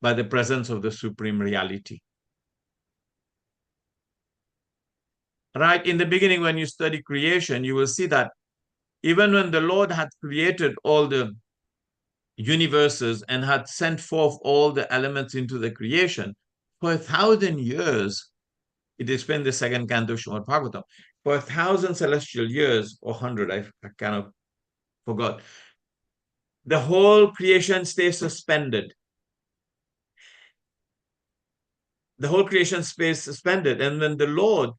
C: by the presence of the supreme reality. Right? In the beginning, when you study creation, you will see that even when the Lord had created all the universes and had sent forth all the elements into the creation, for 1,000 years, It explained in the second canto of Srimad Bhagavatam. For 1,000 celestial years, or 100, I kind of forgot, the whole creation stays suspended. The whole creation stays suspended. And when the Lord,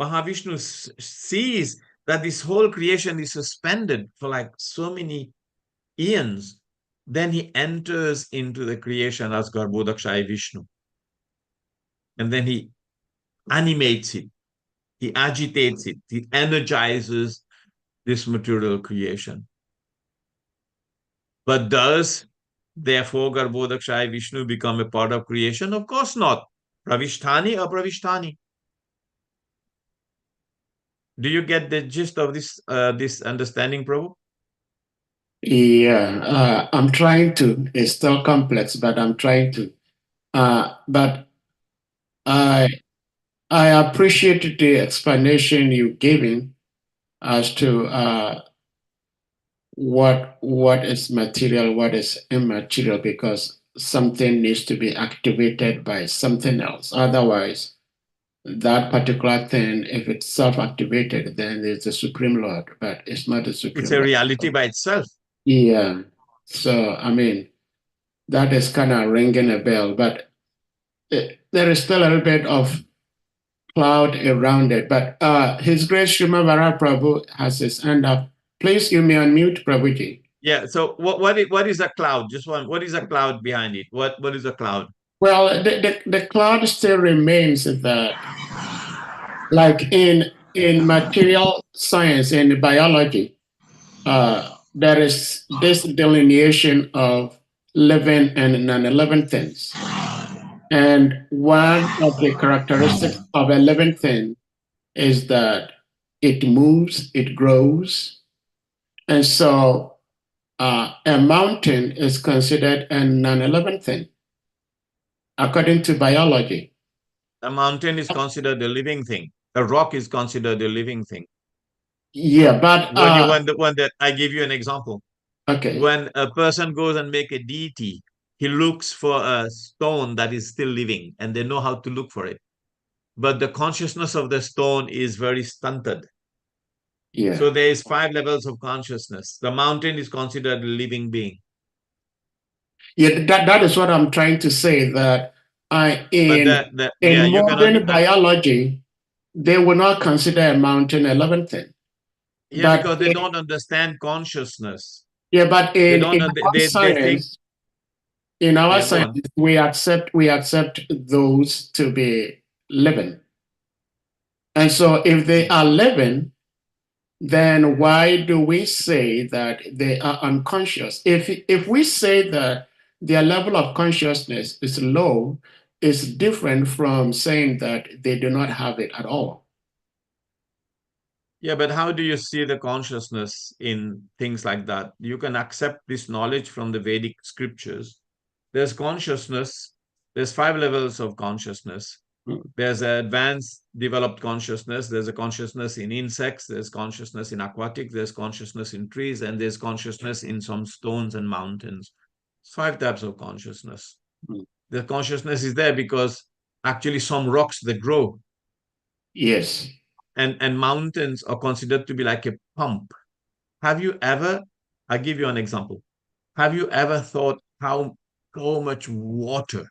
C: Mahavishnu, sees that this whole creation is suspended for like so many eons, then he enters into the creation as Garbhodakshaya Vishnu. And then he animates it, he agitates it, he energizes this material creation. But does, therefore, Garbhodakshaya Vishnu become a part of creation? Of course not. Pravishtani or Pravishtani. Do you get the gist of this understanding, Prabhu?
B: Yeah, I'm trying to. It's still complex, but I'm trying to. But I appreciated the explanation you giving as to what is material, what is immaterial, because something needs to be activated by something else. Otherwise, that particular thing, if it's self-activated, then it's the Supreme Lord, but it's not the Supreme
C: It's a
B: Lord.
C: reality by itself.
B: Yeah. So, I mean, that is kind of ringing a bell, but there is still a little bit of cloud around it. But His Grace Srima Vara Prabhu has his hand up. Please, you may unmute Prabhuji.
C: Yeah. So what is a cloud? Just one. What is a cloud behind it? What is a cloud?
B: Well, the cloud still remains that, like in material science and biology, there is this delineation of living and non-living things. And one of the characteristics of a living thing is that it moves, it grows. And so a mountain is considered a non-living thing, according to biology.
C: A mountain is considered a living thing. A rock is considered a living thing.
B: Yeah, but
C: When that I give you an example.
B: okay.
C: When a person goes and make a deity, he looks for a stone that is still living, and they know how to look for it. But the consciousness of the stone is very stunted.
B: Yeah.
C: So there is 5 levels of consciousness. The mountain is considered a living being.
B: Yeah, that is what I'm trying to say. That in modern biology, they will not consider a mountain a living thing.
C: Yeah, but because they don't understand consciousness.
B: Yeah, but in our science, we accept those to be living. And so if they are living, then why do we say that they are unconscious? If we say that their level of consciousness is low, it's different from saying that they do not have it at all.
C: Yeah, but how do you see the consciousness in things like that? You can accept this knowledge from the Vedic scriptures. There's consciousness. There's 5 levels of consciousness. There's an advanced developed consciousness. There's a consciousness in insects. There's consciousness in aquatics. There's consciousness in trees. And there's consciousness in some stones and mountains. 5 types of consciousness. The consciousness is there because actually some rocks, they grow.
B: Yes.
C: And mountains are considered to be like a pump. Have you ever, I'll give you an example. Have you ever thought how much water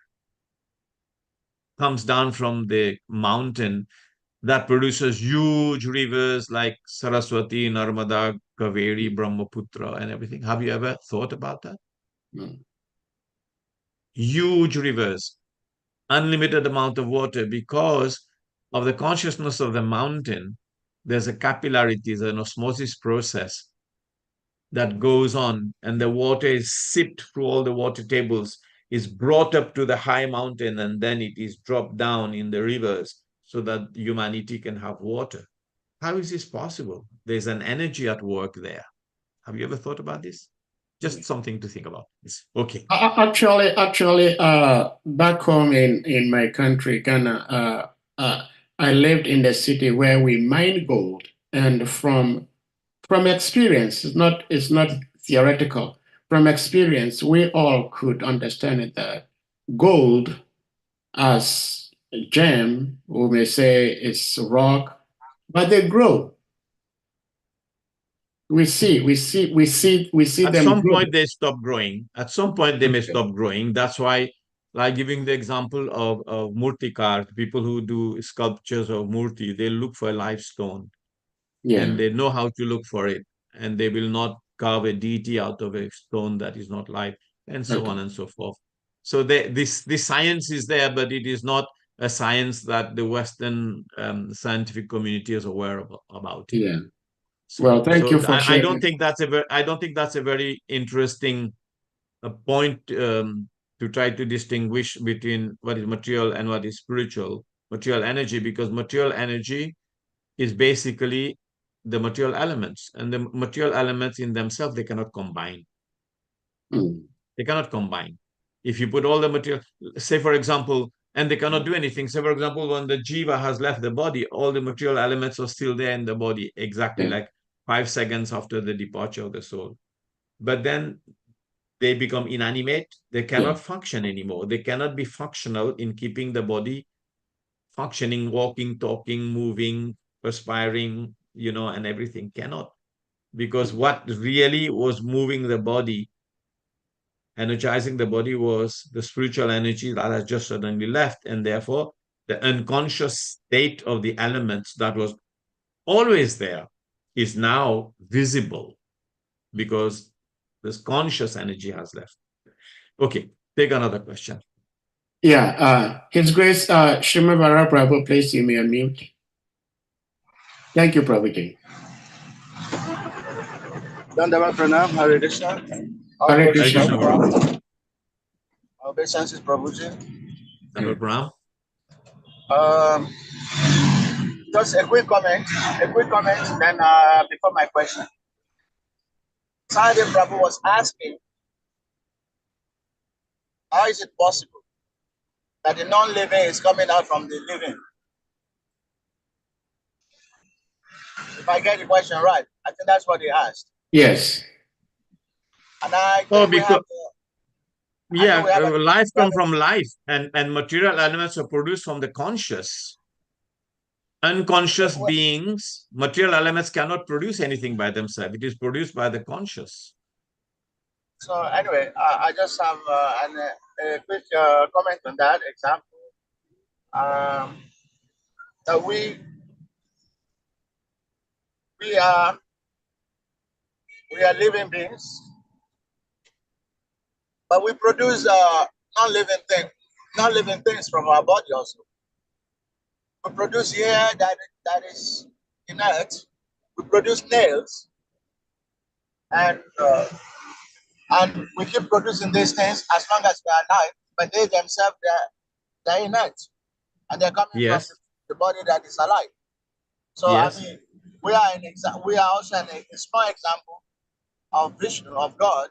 C: comes down from the mountain that produces huge rivers like Saraswati, Narmada, Kaveri, Brahmaputra, and everything? Have you ever thought about that?
B: No.
C: Huge rivers, unlimited amount of water because of the consciousness of the mountain. There's a capillarity, an osmosis process that goes on, and the water is sipped through all the water tables, is brought up to the high mountain, and then it is dropped down in the rivers so that humanity can have water. How is this possible? There's an energy at work there. Have you ever thought about this? Just something to think about. Okay.
B: Actually, back home in my country, Ghana, I lived in the city where we mine gold, and from experience, it's not theoretical. From experience, we all could understand it that gold, as gem, we may say it's rock, but they grow. We see
C: At
B: them
C: some
B: grow.
C: point, they stop growing. At some point, they may stop growing. That's why, like giving the example of Murtikar, people who do sculptures of Murti, they look for a live stone
B: Yeah,
C: and they know how to look for it. And they will not carve a deity out of a stone that is not live, and so on
B: okay.
C: and so forth. So this science is there, but it is not a science that the Western scientific community is aware about it.
B: Yeah. Well, thank you for
C: I don't
B: sharing.
C: think that's a very interesting point to try to distinguish between what is material and what is spiritual, material energy, because material energy is basically the material elements, and the material elements in themselves, they cannot combine.
B: Mm.
C: They cannot combine. If you put all the material, say for example, and they cannot do anything. Say for example, when the jiva has left the body, all the material elements are still there in the body, exactly
B: Yeah,
C: like 5 seconds after the departure of the soul. But then they become inanimate. They
B: yeah,
C: cannot function anymore. They cannot be functional in keeping the body functioning, walking, talking, moving, perspiring, and everything. Cannot. Because what really was moving the body, energizing the body, was the spiritual energy that has just suddenly left. And therefore, the unconscious state of the elements that was always there is now visible because this conscious energy has left. Okay, take another question.
B: yeah. His Grace, Shrimavara Prabhu, please you may unmute. Thank you, Prabhuji.
D: Dandava Pranam, Hare Krishna.
B: Hare
C: Hare
B: Krishna.
C: Krishna, Prabhu.
D: Obeisances, Prabhuji.
C: Number Pram.
D: Just a quick comment, then before my question. Sanjay Prabhu was asking, how is it possible that the non-living is coming out from the living? If I get the question right, I think that's what he asked.
B: Yes.
D: And I
C: Oh,
D: think we have
C: because life comes from life, and material elements are produced from the conscious. Unconscious beings, material elements cannot produce anything by themselves. It is produced by the conscious.
D: So anyway, I just have a quick comment on that example. That we are living beings, but we produce non-living things from our body also. We produce hair that is inert. We produce nails, and we keep producing these things as long as we are alive. But they themselves, they're inert, and they're coming from the body that is alive. So
C: Yes.
D: I mean, we are also a small example of Vishnu, of God,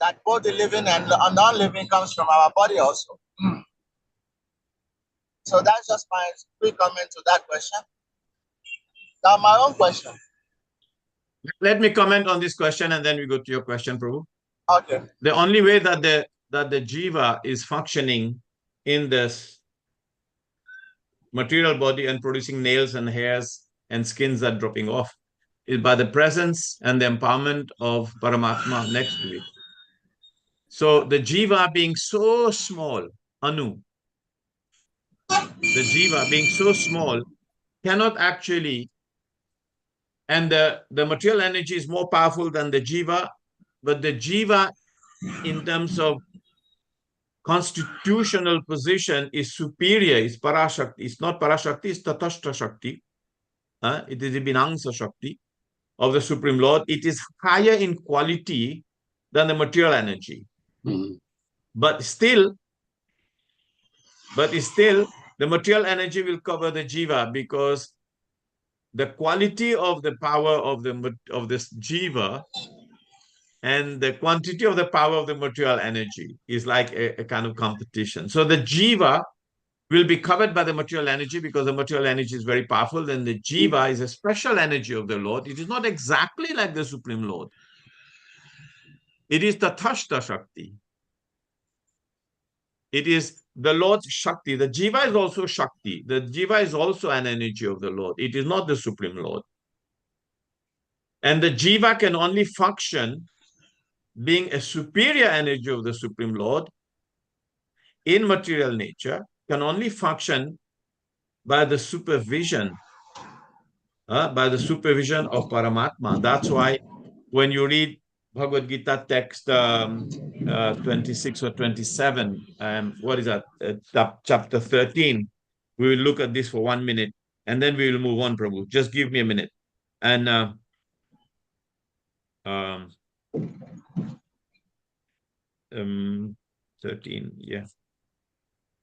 D: that both the living and the non-living comes from our body also. So that's just my quick comment to that question. Now my own question.
C: Let me comment on this question and then we go to your question, Prabhu.
D: Okay.
C: The only way that the jiva is functioning in this material body and producing nails and hairs and skins that are dropping off is by the presence and the empowerment of Paramatma next to it. So the jiva being so small, Anu, the jiva being so small, cannot actually, and the material energy is more powerful than the jiva, but the jiva in terms of constitutional position is superior, is Parashakti. It's not Parashakti, it's Tatashta Shakti. It is the Binangsa Shakti of the Supreme Lord. It is higher in quality than the material energy.
B: Mm-hmm.
C: But still, the material energy will cover the jiva because the quality of the power of this jiva and the quantity of the power of the material energy is like a kind of competition. So the jiva will be covered by the material energy because the material energy is very powerful. Then the jiva is a special energy of the Lord. It is not exactly like the Supreme Lord. It is Tatashta Shakti. It is the Lord's Shakti. The Jiva is also Shakti. The Jiva is also an energy of the Lord. It is not the Supreme Lord. And the Jiva can only function being a superior energy of the Supreme Lord in material nature, can only function by the supervision of Paramatma. That's why when you read Bhagavad Gita text 26 or 27, what is that? Chapter 13. We will look at this for 1 minute and then we will move on, Prabhu. Just give me a minute. And 13, yeah.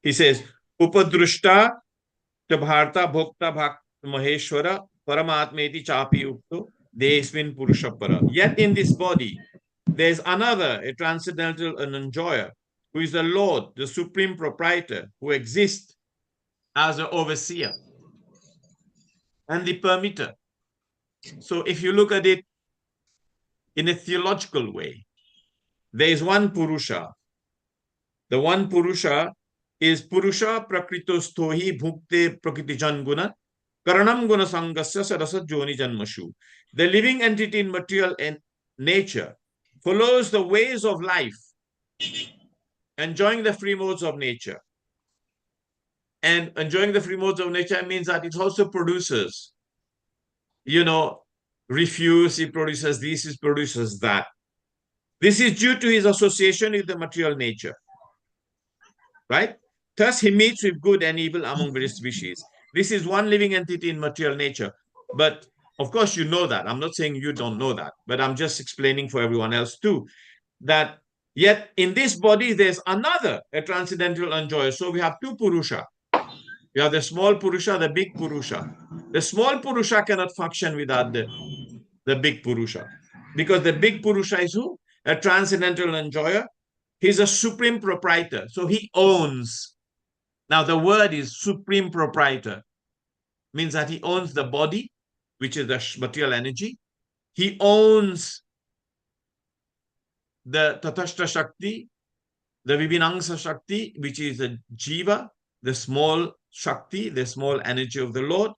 C: He says, Upadrushta Bharta Bhokta Bhakt Maheshwara Paramatmeti Chapi Ukto Desvin Purushapara. Yet in this body, there is another, a transcendental and enjoyer, who is the Lord, the supreme proprietor, who exists as an overseer and the permitter. So if you look at it in a theological way, there is one Purusha. The one Purusha is Purusha Prakritostohi Bhukte Prakritijan Guna Karanam Guna Sangasya Sarasa Joni Janmashu. The living entity in material and nature follows the ways of life, enjoying the free modes of nature. And enjoying the free modes of nature means that it also produces, refuse, it produces this, it produces that. This is due to his association with the material nature, right? Thus, he meets with good and evil among various species. This is one living entity in material nature. But of course, you know that. I'm not saying you don't know that, but I'm just explaining for everyone else too, that yet in this body, there's another, a transcendental enjoyer. So we have two Purusha. We have the small Purusha, the big Purusha. The small Purusha cannot function without the big Purusha. Because the big Purusha is who? A transcendental enjoyer. He's a supreme proprietor. So he owns. Now the word is supreme proprietor. Means that he owns the body, which is the material energy. He owns the Tatashta Shakti, the Vibhinangsa Shakti, which is the Jiva, the small Shakti, the small energy of the Lord.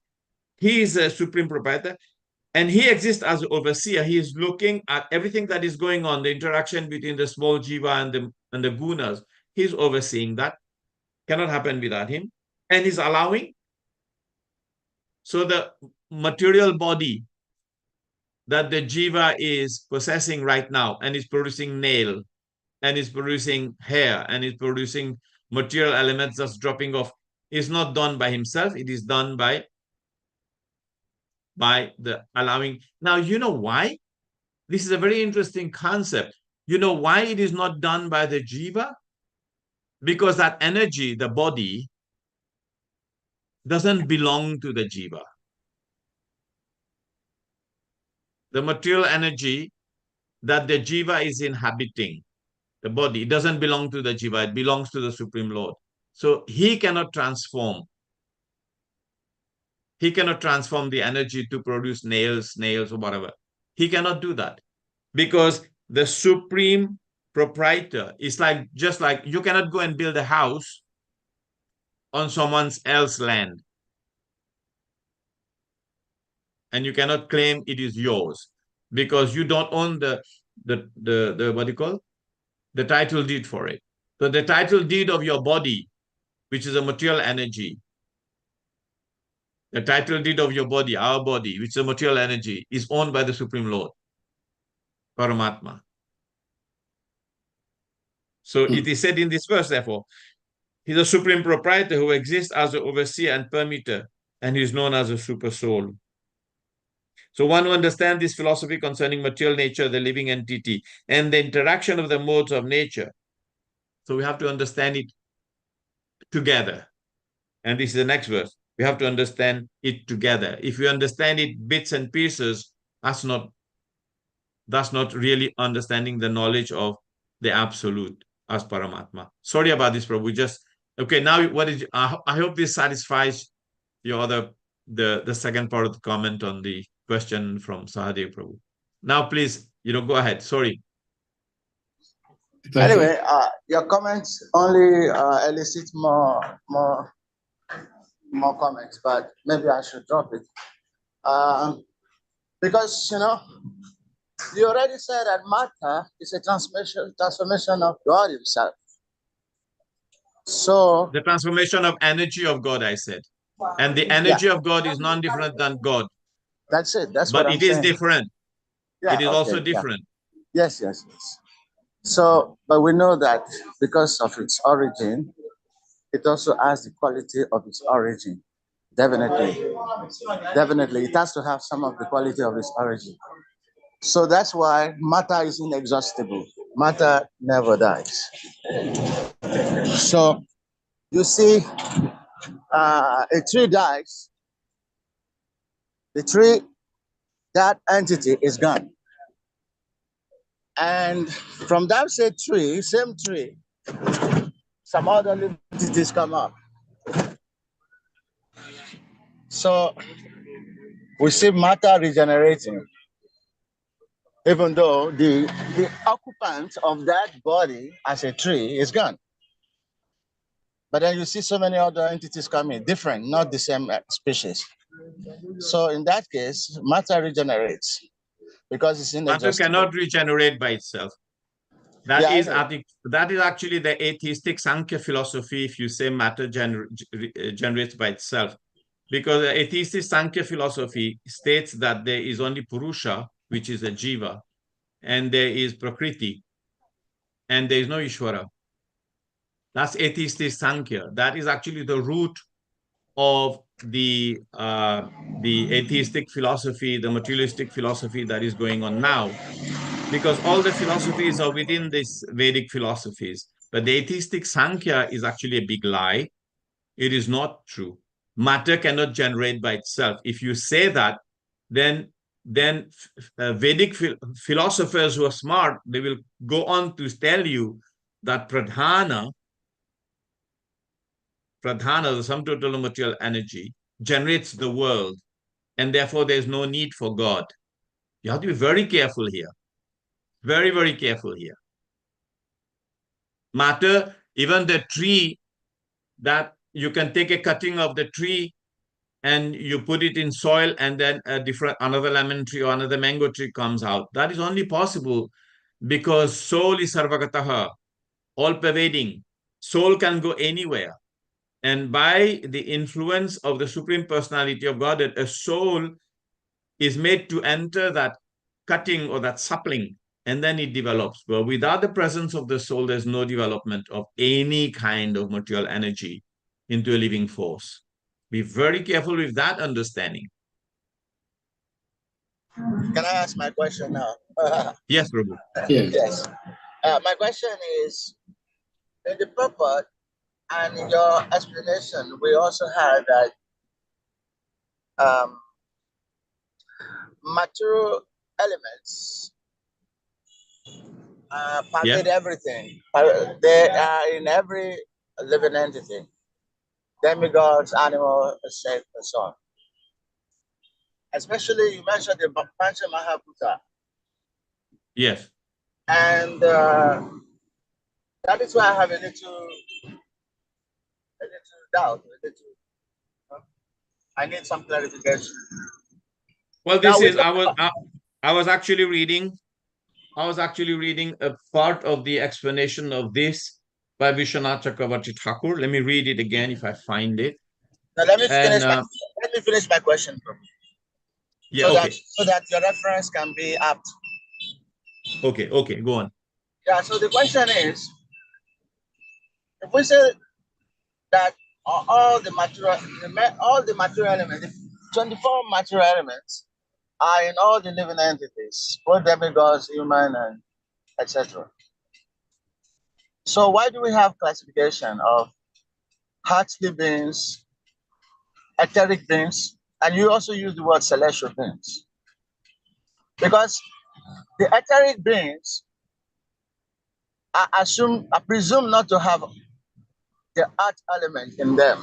C: He is a supreme proprietor. And he exists as an overseer. He is looking at everything that is going on, the interaction between the small jiva and the gunas. He's overseeing that. Cannot happen without him. And he's allowing. So the material body that the jiva is possessing right now and is producing nail and is producing hair and is producing material elements that's dropping off is not done by himself. It is done by the allowing. Now, you know why? This is a very interesting concept. You know why it is not done by the jiva? Because that energy, the body, doesn't belong to the jiva. The material energy that the jiva is inhabiting, the body, it doesn't belong to the jiva. It belongs to the Supreme Lord. So he cannot transform. He cannot transform the energy to produce nails or whatever. He cannot do that because the supreme proprietor is just like you cannot go and build a house on someone else's land. And you cannot claim it is yours because you don't own the what do you call? The title deed for it. So the title deed of your body, which is a material energy, the title deed of your body, our body, which is a material energy, is owned by the Supreme Lord, Paramatma. So it is said in this verse, therefore, he's a supreme proprietor who exists as an overseer and permitter, and he is known as a super soul. So one who understands this philosophy concerning material nature, the living entity, and the interaction of the modes of nature. So we have to understand it together. And this is the next verse. We have to understand it together. If you understand it bits and pieces, that's not really understanding the knowledge of the absolute as Paramatma. Sorry about this, Prabhu. Okay, now what is I hope this satisfies your the second part of the comment on the question from Sahadev Prabhu. Now please, go ahead. Sorry.
D: Anyway, your comments only elicit more comments, but maybe I should drop it. Because, you already said that matter is a transformation of God himself. So
C: the transformation of energy of God, I said. And the energy of God is non-different than God.
D: That's it. That's
C: but
D: what I'm
C: it is
D: saying.
C: different.
D: Yeah,
C: It is
D: okay,
C: also
D: yeah.
C: different.
D: Yes. So, but we know that because of its origin, it also has the quality of its origin. Definitely. It has to have some of the quality of its origin. So that's why matter is inexhaustible. Matter never dies. So you see, a tree dies, the tree, that entity is gone. And from that same tree, some other living entities come up. So we see matter regenerating, even though the occupant of that body as a tree is gone. But then you see so many other entities coming, different, not the same species. So in that case, matter regenerates because it's
C: Matter
D: inexhaustible.
C: cannot regenerate by itself. That is actually the atheistic Sankhya philosophy, if you say matter generates by itself. Because the atheistic Sankhya philosophy states that there is only Purusha, which is a Jiva, and there is Prakriti, and there is no Ishvara. That's atheistic Sankhya. That is actually the root of the atheistic philosophy, the materialistic philosophy that is going on now. Because all the philosophies are within these Vedic philosophies. But the atheistic Sankhya is actually a big lie. It is not true. Matter cannot generate by itself. If you say that, then Vedic philosophers who are smart, they will go on to tell you that pradhana, the sum total of material energy, generates the world, and therefore there's no need for God. You have to be very careful here. Very, very careful here. Matter, even the tree, that you can take a cutting of the tree and you put it in soil, and then another lemon tree or another mango tree comes out. That is only possible because soul is sarvagataha, all pervading. Soul can go anywhere. And by the influence of the Supreme Personality of God, a soul is made to enter that cutting or that sapling, and then it develops. But without the presence of the soul, there's no development of any kind of material energy into a living force. Be very careful with that understanding.
D: Can I ask my question now?
C: Yes, Prabhu.
D: Yes. My question is, in the purport and in your explanation, we also had that material elements pervade everything. They are in every living entity. Demigods, animals, and so on. Especially, you mentioned the Pancha Mahabhuta.
C: Yes.
D: And that is why I have a little doubt. I need some clarification.
C: Well, this is I was actually reading a part of the explanation of this by Vishwanath Chakravarti Thakur. Let me read it again if I find it.
D: Now let me finish my question, bro.
C: Yeah,
D: so that your reference can be apt.
C: Okay, go on.
D: Yeah, so the question is, if we say that all the material elements, 24 material elements are in all the living entities, both demigods, human, and etc. So why do we have classification of heartly beings, etheric beings, and you also use the word celestial beings? Because the etheric beings are presumed not to have the earth element in them,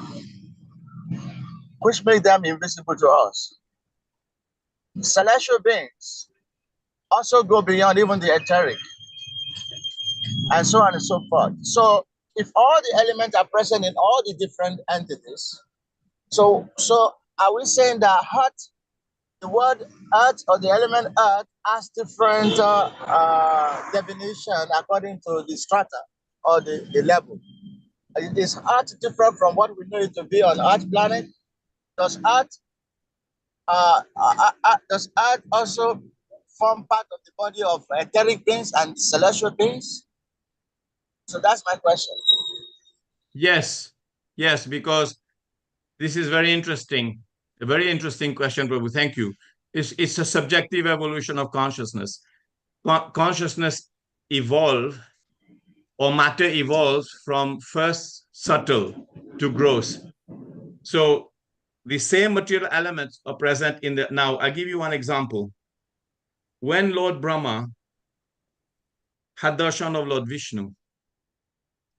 D: which make them invisible to us. Celestial beings also go beyond even the etheric. and so on and so forth. So if all the elements are present in all the different entities, so are we saying that earth, the word earth or the element earth has different definition according to the strata or the level? Is earth different from what we know it to be on earth planet? Does earth also form part of the body of etheric beings and celestial beings? So that's my question.
C: Yes, yes, because this is very interesting. A very interesting question, Prabhu. Thank you. It's a subjective evolution of consciousness. Consciousness evolves, or matter evolves from first subtle to gross. So the same material elements are present in the. Now, I'll give you one example. When Lord Brahma had darshan of Lord Vishnu,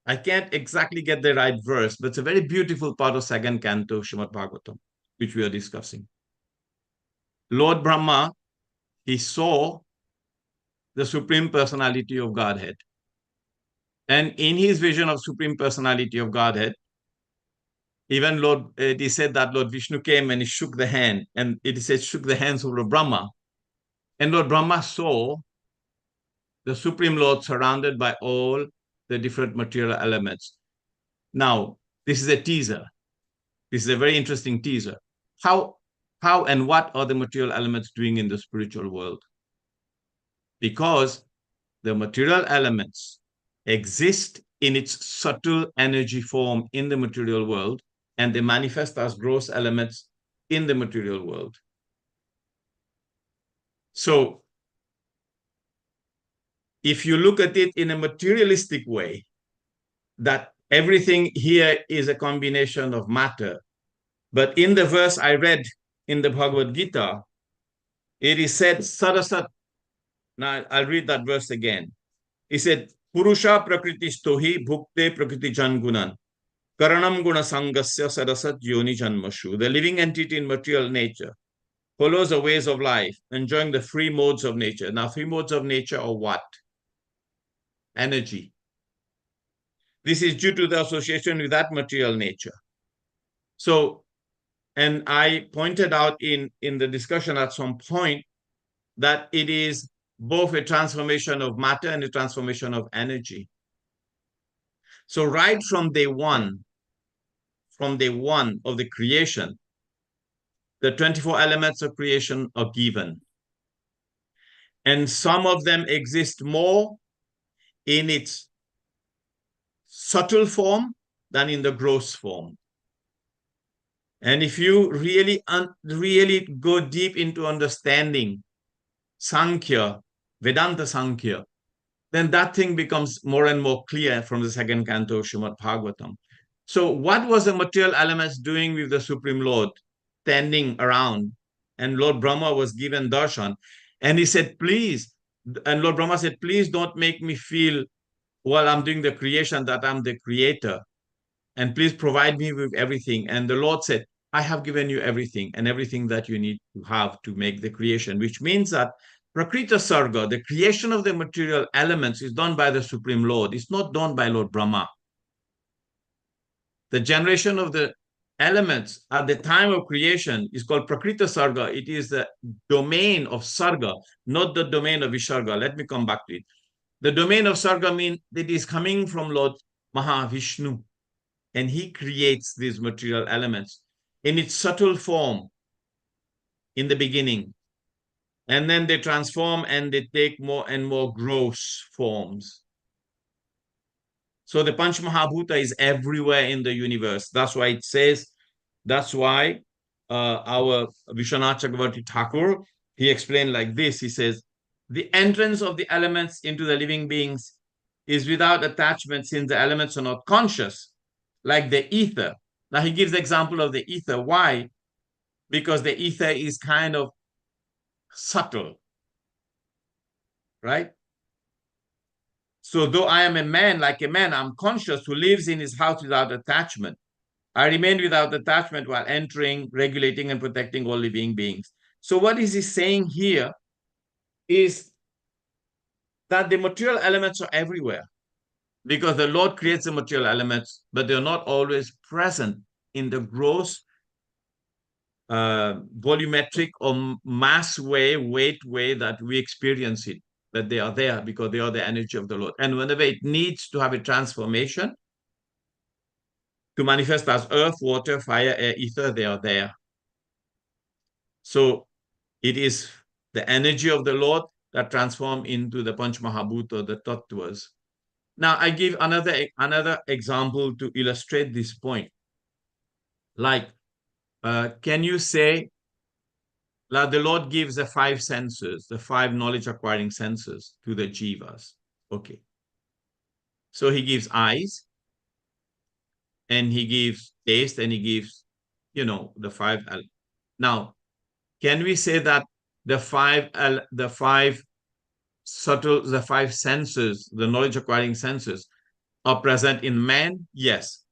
C: I can't exactly get the right verse, but it's a very beautiful part of second canto Srimad Bhagavatam, which we are discussing. Lord Brahma, he saw the Supreme Personality of Godhead. And in his vision of Supreme Personality of Godhead, even it is said that Lord Vishnu came and he shook the hand, and it is said shook the hands of Lord Brahma. And Lord Brahma saw the Supreme Lord surrounded by all the different material elements. Now, this is a teaser. This is a very interesting teaser. How and what are the material elements doing in the spiritual world? Because the material elements exist in its subtle energy form in the material world, and they manifest as gross elements in the material world. So, if you look at it in a materialistic way, that everything here is a combination of matter, but in the verse I read in the Bhagavad Gita, it is said, Sarasat. Now, I'll read that verse again. He said, Purusha prakriti stohi bhukte prakriti jangunan. Karanam guna sangasya sarasat yoni janmashu. The living entity in material nature follows the ways of life, enjoying the three modes of nature. Now, three modes of nature are what? Energy. This is due to the association with that material nature. So, and I pointed out in the discussion at some point that it is both a transformation of matter and a transformation of energy. So right from day one of the creation, the 24 elements of creation are given. And some of them exist more in its subtle form than in the gross form. And if you really go deep into understanding Sankhya, Vedanta Sankhya, then that thing becomes more and more clear from the second canto of Srimad Bhagavatam. So what was the material elements doing with the Supreme Lord, standing around? And Lord Brahma was given darshan. And he said, please, and Lord Brahma said, please don't make me feel while I'm doing the creation that I'm the creator. And please provide me with everything. And the Lord said, I have given you everything and everything that you need to have to make the creation, which means that Prakrita Sarga, the creation of the material elements, is done by the Supreme Lord. It's not done by Lord Brahma. The generation of the elements at the time of creation is called Prakrita Sarga. It is the domain of Sarga, not the domain of Visarga. Let me come back to it. The domain of Sarga means that it is coming from Lord Mahavishnu, and he creates these material elements in its subtle form in the beginning. And then they transform and they take more and more gross forms. So the Panch Mahabhuta is everywhere in the universe. That's why it says, that's why our Vishwanath Chakravarti Thakur, he explained like this. He says, the entrance of the elements into the living beings is without attachment, since the elements are not conscious, like the ether. Now he gives the example of the ether. Why? Because the ether is kind of subtle, right? So though I am a man, like a man, I'm conscious who lives in his house without attachment. I remain without attachment while entering, regulating, and protecting all living beings. So what is he saying here is that the material elements are everywhere. Because the Lord creates the material elements, but they're not always present in the gross volumetric or mass way, weight way that we experience it, that they are there because they are the energy of the Lord. And whenever it needs to have a transformation to manifest as earth, water, fire, air, ether, they are there. So it is the energy of the Lord that transform into the Panch Mahabhuta, the Tattvas. Now I give another example to illustrate this point. Like, can you say that the Lord gives the 5 senses, the 5 knowledge acquiring senses to the jivas? Okay. So he gives eyes, and he gives taste, and he gives, the 5. Now, can we say that the 5 senses, the knowledge acquiring senses, are present in man? Yes.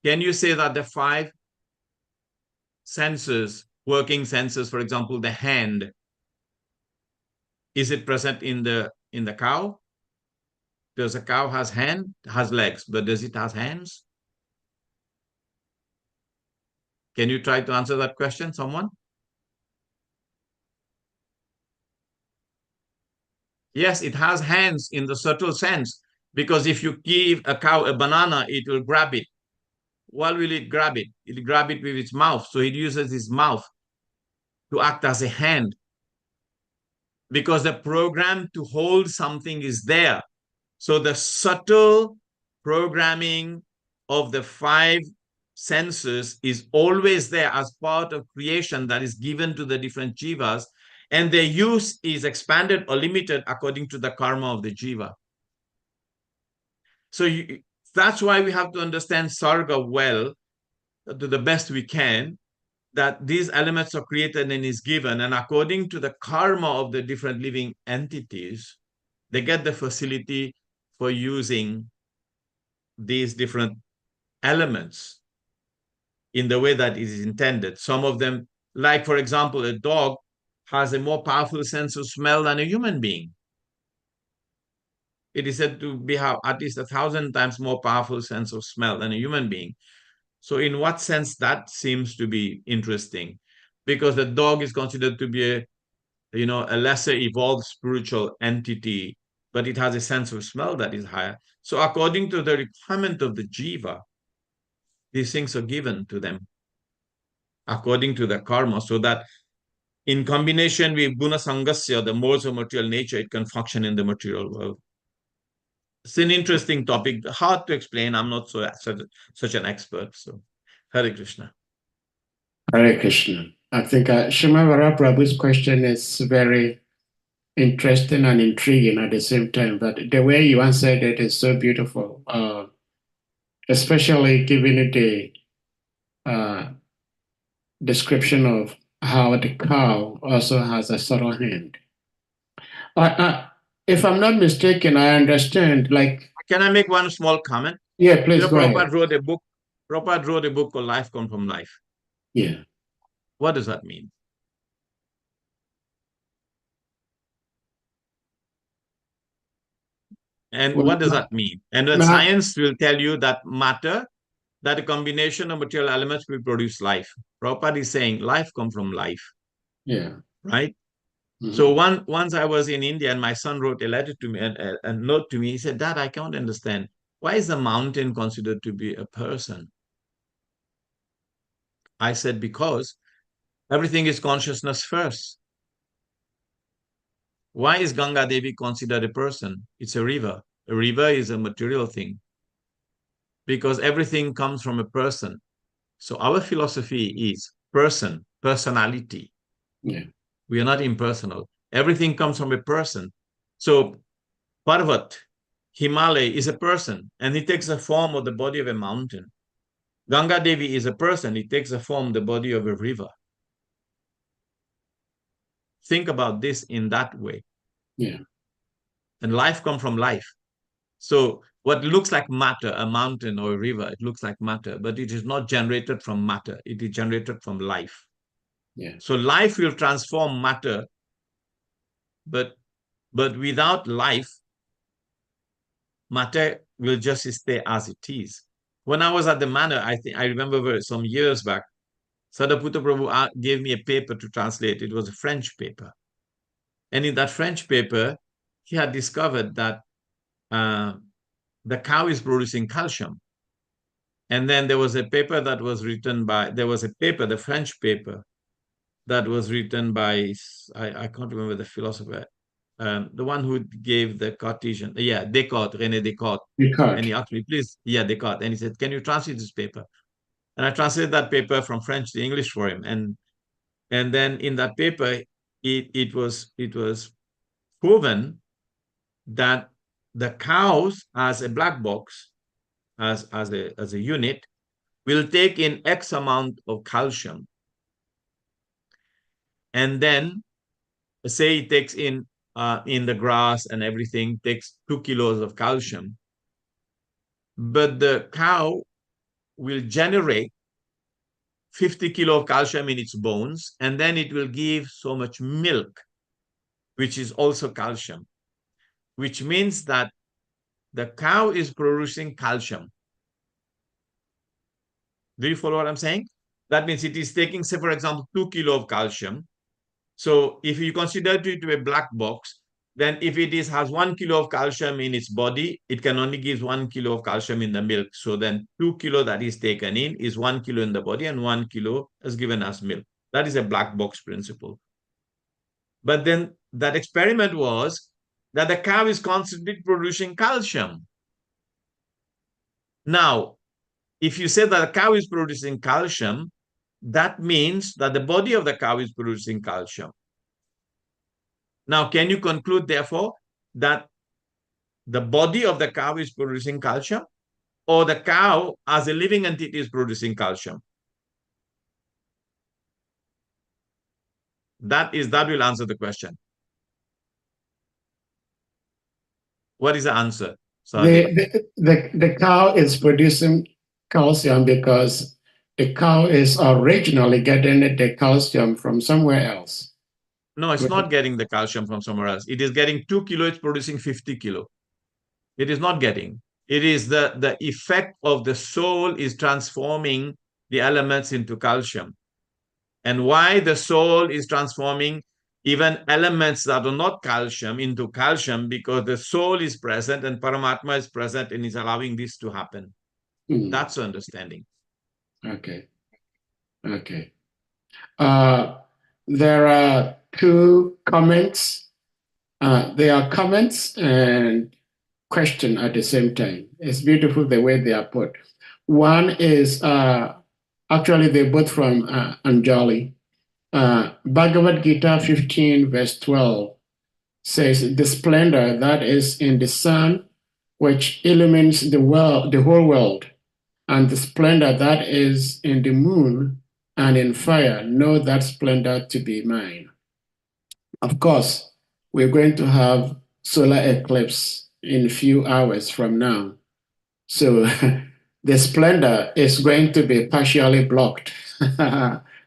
C: Can you say that the 5 senses, working senses, for example, the hand, is it present in the cow? Does a cow has legs, but does it have hands? Can you try to answer that question, someone? Yes, it has hands in the subtle sense, because if you give a cow a banana, it will grab it. What will it grab it? It will grab it with its mouth. So it uses its mouth to act as a hand, because the program to hold something is there. So the subtle programming of the 5 senses is always there as part of creation that is given to the different jivas, and their use is expanded or limited according to the karma of the jiva. So that's why we have to understand Sarga well, to the best we can, that these elements are created and is given, and according to the karma of the different living entities, they get the facility for using these different elements in the way that it is intended. Some of them, like for example, a dog has a more powerful sense of smell than a human being. It is said to be have at least 1,000 times more powerful sense of smell than a human being. So in what sense that seems to be interesting? Because the dog is considered to be a lesser evolved spiritual entity, but it has a sense of smell that is higher. So according to the requirement of the jiva, these things are given to them according to the karma, so that in combination with guna sangasya, the modes of material nature, it can function in the material world. It's an interesting topic, hard to explain. I'm not such an expert. So, Hare Krishna.
B: Hare Krishna. I think Shimavara Prabhu's question is very interesting and intriguing at the same time, but the way you answered it is so beautiful, especially giving it the description of how the cow also has a subtle hand. If I'm not mistaken, I understand, like...
C: Can I make one small comment?
B: Yeah, please go ahead.
C: Prabhupada wrote a book called Life Comes from Life.
B: Yeah.
C: What does that mean? And
B: Well,
C: what does that mean? And then science will tell you that matter, that a combination of material elements will produce life. Prabhupada is saying life comes from life.
B: Yeah.
C: Right?
B: Mm-hmm.
C: So once I was in India and my son wrote a letter to me, a note to me. He said, Dad, I can't understand. Why is the mountain considered to be a person? I said, because everything is consciousness first. Why is Ganga Devi considered a person? It's a river. A river is a material thing, because everything comes from a person. So our philosophy is person, personality.
B: Yeah.
C: We are not impersonal. Everything comes from a person. So Parvat, Himalaya, is a person, and he takes the form of the body of a mountain. Ganga Devi is a person. It takes the form of the body of a river. Think about this in that way.
B: Yeah.
C: And life comes from life. So what looks like matter, a mountain or a river, it looks like matter, but it is not generated from matter. It is generated from life.
B: Yeah.
C: So life will transform matter, but without life, matter will just stay as it is. When I was at the manor, I remember some years back, Sadaputta Prabhu gave me a paper to translate. It was a French paper. And in that French paper, he had discovered that the cow is producing calcium. And then there was a paper that was written by, the French paper that was written by, I can't remember the philosopher, the one who gave the Cartesian, Descartes, René Descartes. And he asked me, please, Descartes. And he said, can you translate this paper? And I translated that paper from French to English for him. And then in that paper, it was proven that the cows as a black box, as a unit, will take in X amount of calcium. And then say it takes in the grass and everything, takes 2 kilos of calcium. But the cow will generate 50 kilo of calcium in its bones, and then it will give so much milk, which is also calcium, which means that the cow is producing calcium. Do you follow what I'm saying? That means it is taking, say, for example, 2 kilo of calcium. So if you consider it to be a black box, then if it has 1 kilo of calcium in its body, it can only give 1 kilo of calcium in the milk. So then 2 kilo that is taken in is 1 kilo in the body, and 1 kilo is given as milk. That is a black box principle. But then that experiment was that the cow is constantly producing calcium. Now, if you say that the cow is producing calcium, that means that the body of the cow is producing calcium. Now, can you conclude, therefore, that the body of the cow is producing calcium, or the cow as a living entity is producing calcium? That will answer the question. What is the answer?
B: The cow is producing calcium because the cow is originally getting the calcium from somewhere else.
C: No, it's not getting the calcium from somewhere else. It is getting 2 kilo, it's producing 50 kilo. It is not getting. It is the effect of the soul is transforming the elements into calcium. And why the soul is transforming even elements that are not calcium into calcium, because the soul is present and Paramatma is present and is allowing this to happen. That's understanding.
B: Okay. There are two comments. They are comments and question at the same time. It's beautiful the way they are put. One is actually they're both from Anjali. Bhagavad Gita 15 verse 12 says, the splendor that is in the sun, which illumines the whole world, and the splendor that is in the moon and in fire, know that splendor to be mine. Of course, we're going to have solar eclipse in a few hours from now. So the splendor is going to be partially blocked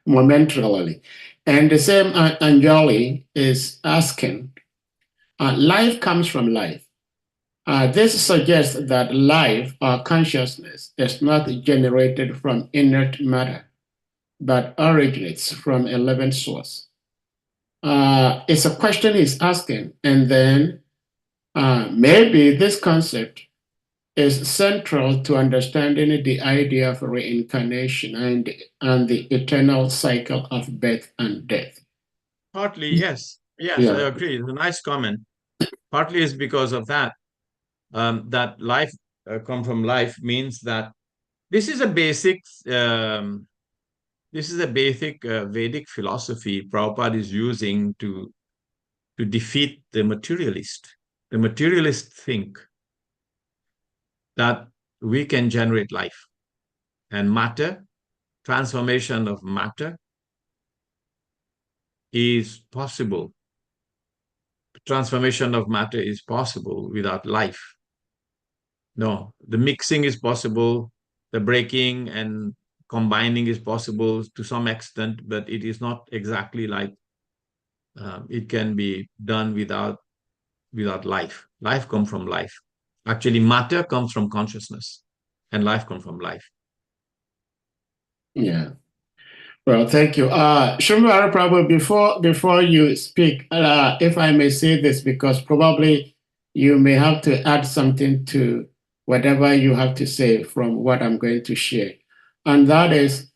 B: momentarily. And the same Anjali is asking, life comes from life. This suggests that life or consciousness is not generated from inert matter, but originates from a living source. It's a question he's asking, and then maybe this concept is central to understanding the idea of reincarnation and the eternal cycle of birth and death.
C: Partly, yes. Yes, yeah. I agree. It's a nice comment. Partly is because of that. That life come from life means that this is a basic Vedic philosophy Prabhupada is using to defeat the materialist. The materialists think that we can generate life and matter, transformation of matter is possible. Transformation of matter is possible without life. No, the mixing is possible, the breaking and combining is possible to some extent, but it is not exactly like it can be done without life. Life comes from life. Actually, matter comes from consciousness, and life comes from life.
B: Yeah. Well, thank you. Shumara Prabhu, before you speak, if I may say this, because probably you may have to add something to whatever you have to say from what I'm going to share. And that is,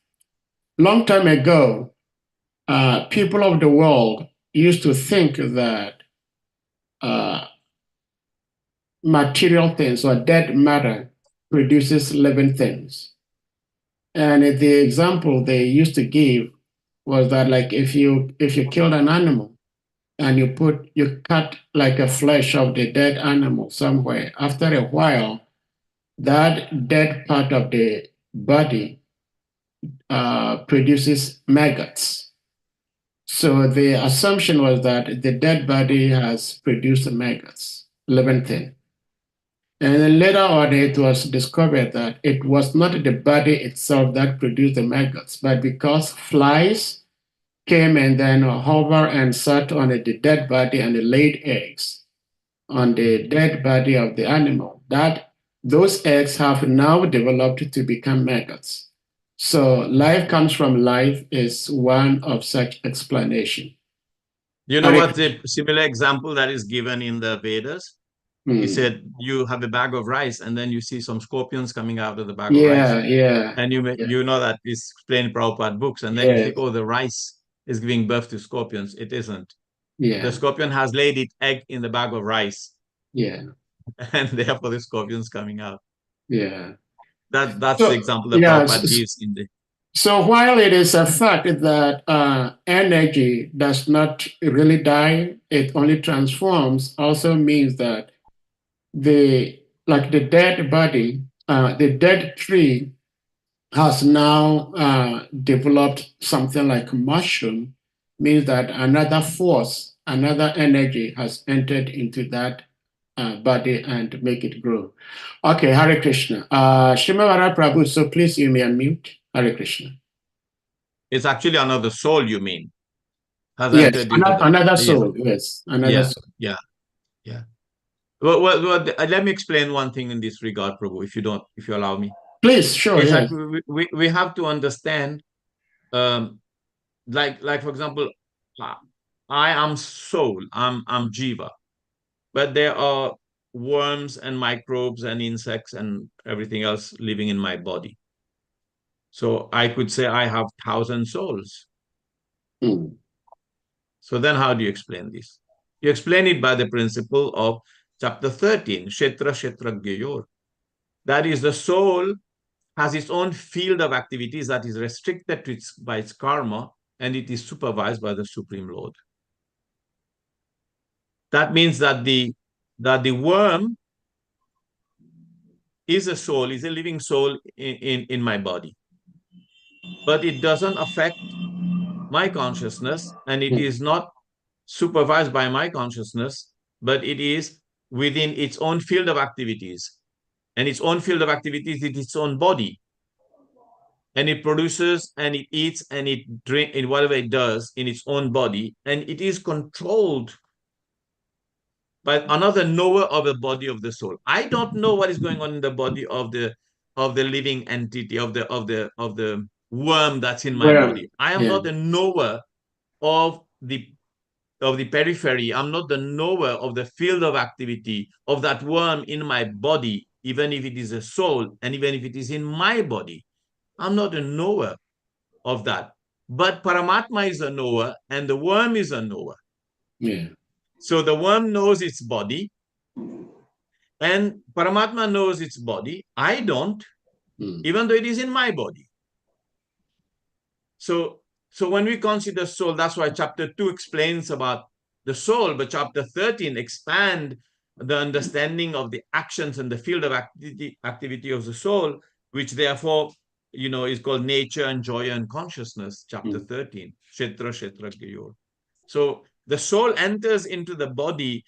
B: long time ago, people of the world used to think that material things or dead matter produces living things. And the example they used to give was that, like, if you killed an animal and you cut like a flesh of the dead animal somewhere, after a while, that dead part of the body produces maggots. So the assumption was that the dead body has produced maggots, living thing. And then later on, it was discovered that it was not the body itself that produced the maggots, but because flies came and then hovered and sat on the dead body and laid eggs on the dead body of the animal, that those eggs have now developed to become maggots. So life comes from life is one of such explanation.
C: You know what the similar example that is given in the Vedas? He said, you have a bag of rice and then you see some scorpions coming out of the bag of rice.
B: Yeah.
C: And you know that is explained in Prabhupada books. And then you think, oh, the rice is giving birth to scorpions. It isn't.
B: Yeah.
C: The scorpion has laid its egg in the bag of rice.
B: Yeah.
C: And therefore the scorpion's coming out.
B: Yeah.
C: That's the example that Prabhupada gives in the...
B: So while it is a fact that energy does not really die, it only transforms, also means that the dead body, the dead tree has now developed something like a mushroom, means that another force, another energy has entered into that body and make it grow. Okay, Hare Krishna. Shrimavara Prabhu, so please you may unmute. Hare Krishna.
C: It's actually another soul, you mean?
B: Has entered another soul, yes. Another soul.
C: Yeah. Well, let me explain one thing in this regard, Prabhu, if you allow me.
B: Please, sure.
C: It's like we have to understand, like for example, I am soul, I'm jiva, but there are worms and microbes and insects and everything else living in my body. So I could say I have 1,000 souls. So then how do you explain this? You explain it by the principle of chapter 13, Kshetra Kshetragyayor. That is, the soul has its own field of activities that is restricted to by its karma, and it is supervised by the Supreme Lord. That means that the worm is a soul, is a living soul in my body. But it doesn't affect my consciousness, and it is not supervised by my consciousness, but it is within its own field of activities. And its own field of activities is its own body. And it produces and it eats and it drinks in whatever it does in its own body. And it is controlled by another knower of the body of the soul. I don't know what is going on in the body of the living entity, of the worm that's in my body. I am not a knower of the periphery. I'm not the knower of the field of activity of that worm in my body, even if it is a soul and even if it is in my body. I'm not a knower of that. But Paramatma is a knower and the worm is a knower.
B: Yeah.
C: So the worm knows its body and Paramatma knows its body. I don't, even though it is in my body. So when we consider soul, that's why chapter 2 explains about the soul, but chapter 13 expand the understanding of the actions and the field of activity of the soul, which therefore, is called nature and joy and consciousness, chapter 13, Kshetra Kshetragyayor. So the soul enters into the body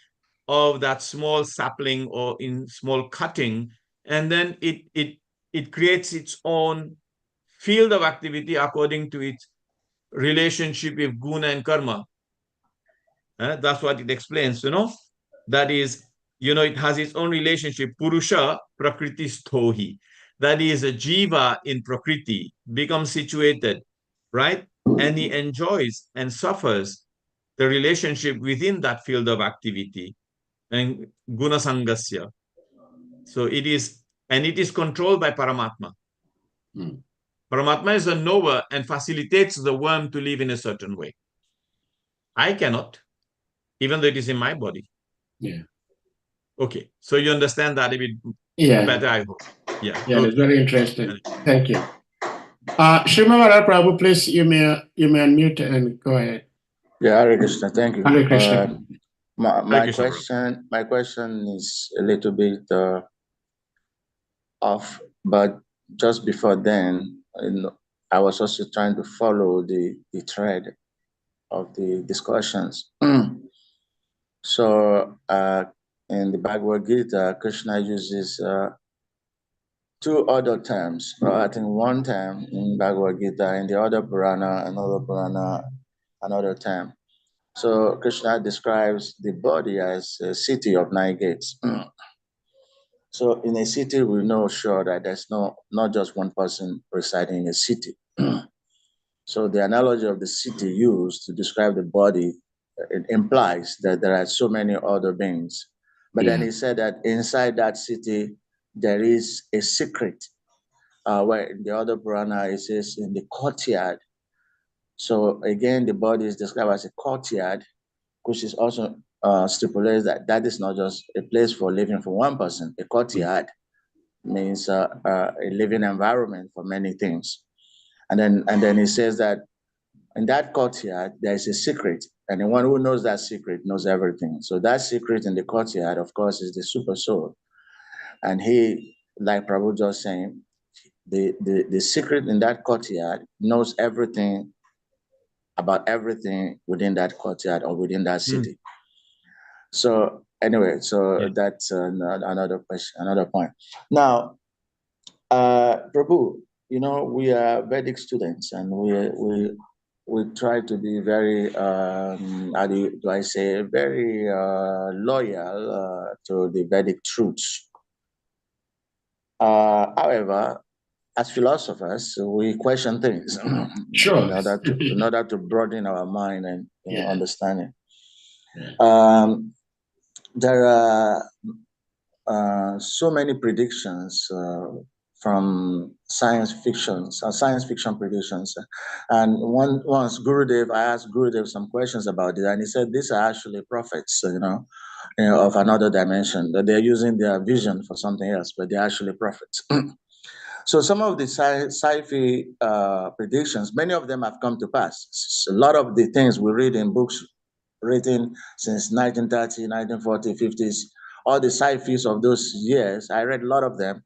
C: of that small sapling or in small cutting, and then it creates its own field of activity according to its relationship with guna and karma. That's what it explains, That is, it has its own relationship. Purusha prakriti sthohi. That is, a jiva in prakriti becomes situated, right? And he enjoys and suffers the relationship within that field of activity and guna sangasya. So it is controlled by Paramatma.
B: Mm.
C: Paramatma is a knower and facilitates the worm to live in a certain way. I cannot, even though it is in my body.
B: Yeah.
C: Okay, so you understand that a bit better, I hope. Yeah.
B: Yeah,
C: Okay.
B: it's very interesting. Thank you. Srimavara Prabhu, please, you may unmute and go ahead.
D: Yeah, Hare Krishna, thank you.
B: Hare Krishna.
D: My question is a little bit off, but just before then, I was also trying to follow the thread of the discussions. So in the Bhagavad Gita, Krishna uses two other terms. I think one term in Bhagavad Gita, in the other Purana, another term. So Krishna describes the body as a city of 9 gates. So in a city, we know sure that there's not just one person residing in a city. So the analogy of the city used to describe the body, it implies that there are so many other beings. But then he said that inside that city, there is a secret, where in the other Purana, it says in the courtyard. So again, the body is described as a courtyard, which is also stipulates that that is not just a place for living for one person. A courtyard means a living environment for many things. And then he says that in that courtyard, there is a secret. And the one who knows that secret knows everything. So that secret in the courtyard, of course, is the super soul. And he, like Prabhu just saying, the secret in that courtyard knows everything about everything within that courtyard or within that city. So anyway, that's another question, another point. Now, Prabhu, we are Vedic students, and we try to be very, how do I say, very loyal to the Vedic truths. However, as philosophers, we question things
B: Sure.
D: in order to broaden our mind and understanding. There are so many predictions from science fiction predictions. And once Gurudev, I asked Gurudev some questions about it, and he said these are actually prophets, of another dimension, that they're using their vision for something else, but they're actually prophets. So some of the sci-fi predictions, many of them have come to pass. A lot of the things we read in books written since 1930, 1940, 50s, all the sci-fis of those years, I read a lot of them,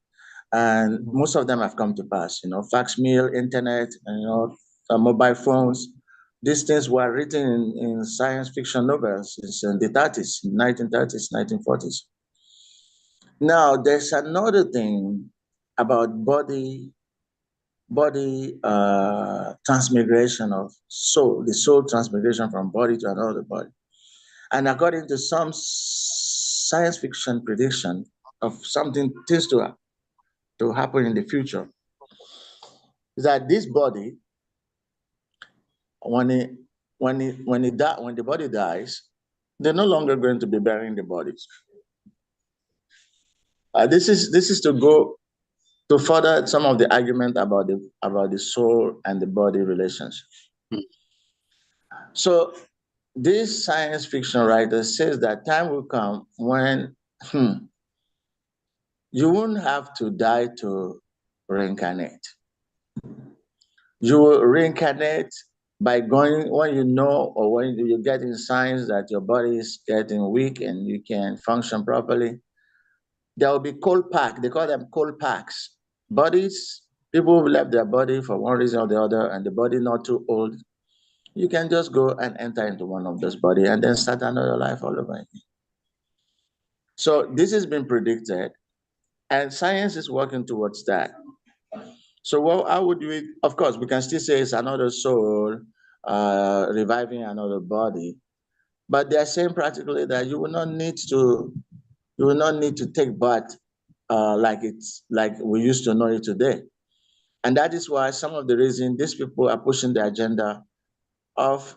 D: and most of them have come to pass. Fax mill, internet, mobile phones. These things were written in science fiction novels in the 30s, 1930s, 1940s. Now, there's another thing about body transmigration of soul, the soul transmigration from body to another body. And according to some science fiction prediction of things to happen in the future, is that this body, when the body dies, they're no longer going to be burying the bodies. This is to go to further some of the argument about the soul and the body relationship. So this science fiction writer says that time will come when you won't have to die to reincarnate. You will reincarnate by going when you know, or when you get in signs that your body is getting weak and you can function properly. There will be cold pack. They call them cold packs. Bodies, people who left their body for one reason or the other, and the body not too old. You can just go and enter into one of those bodies and then start another life all over again. So this has been predicted, and science is working towards that. So how would we, of course, we can still say it's another soul reviving another body, but they're saying practically that you will not need to You will not need to take birth like we used to know it today. And that is why some of the reason these people are pushing the agenda of,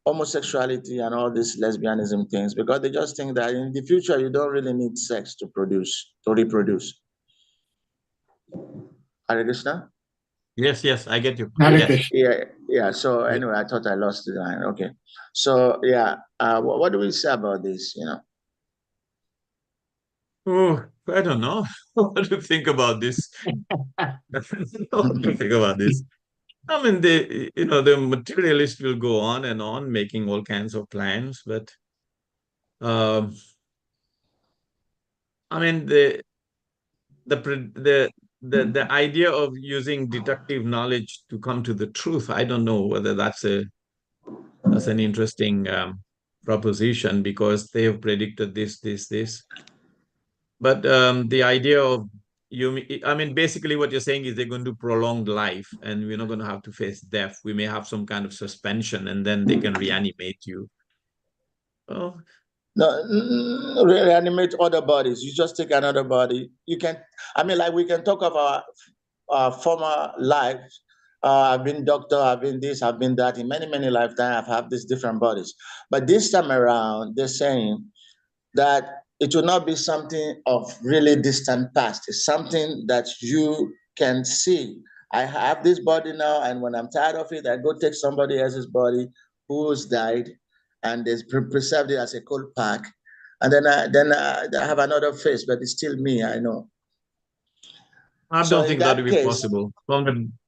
D: homosexuality and all these lesbianism things, because they just think that in the future you don't really need sex to reproduce. Hare Krishna?
C: Yes, I get you.
B: Hare
C: Yes.
B: Krishna.
D: Yeah. So anyway, I thought I lost the line. Okay. So yeah, what do we say about this?
C: Oh, I don't know. What do you think about this? What do you think about this? I mean, the materialist will go on and on making all kinds of plans, but um, I mean, the pre- the idea of using deductive knowledge to come to the truth, I don't know whether that's an interesting proposition, because they have predicted this. But the idea of I mean, basically what you're saying is they're going to prolong life, and we're not going to have to face death. We may have some kind of suspension, and then they can reanimate you. Oh,
D: No, reanimate other bodies. You just take another body. You can, like we can talk of our former lives. I've been doctor, I've been this, I've been that. In many, many lifetimes, I've had these different bodies. But this time around, they're saying that it will not be something of really distant past. It's something that you can see. I have this body now, and when I'm tired of it, I go take somebody else's body who's died, and they preserved it as a cold pack, and then I have another face, but it's still me. I know.
C: I
D: So
C: don't
D: in
C: think that
D: that
C: would be
D: case,
C: possible.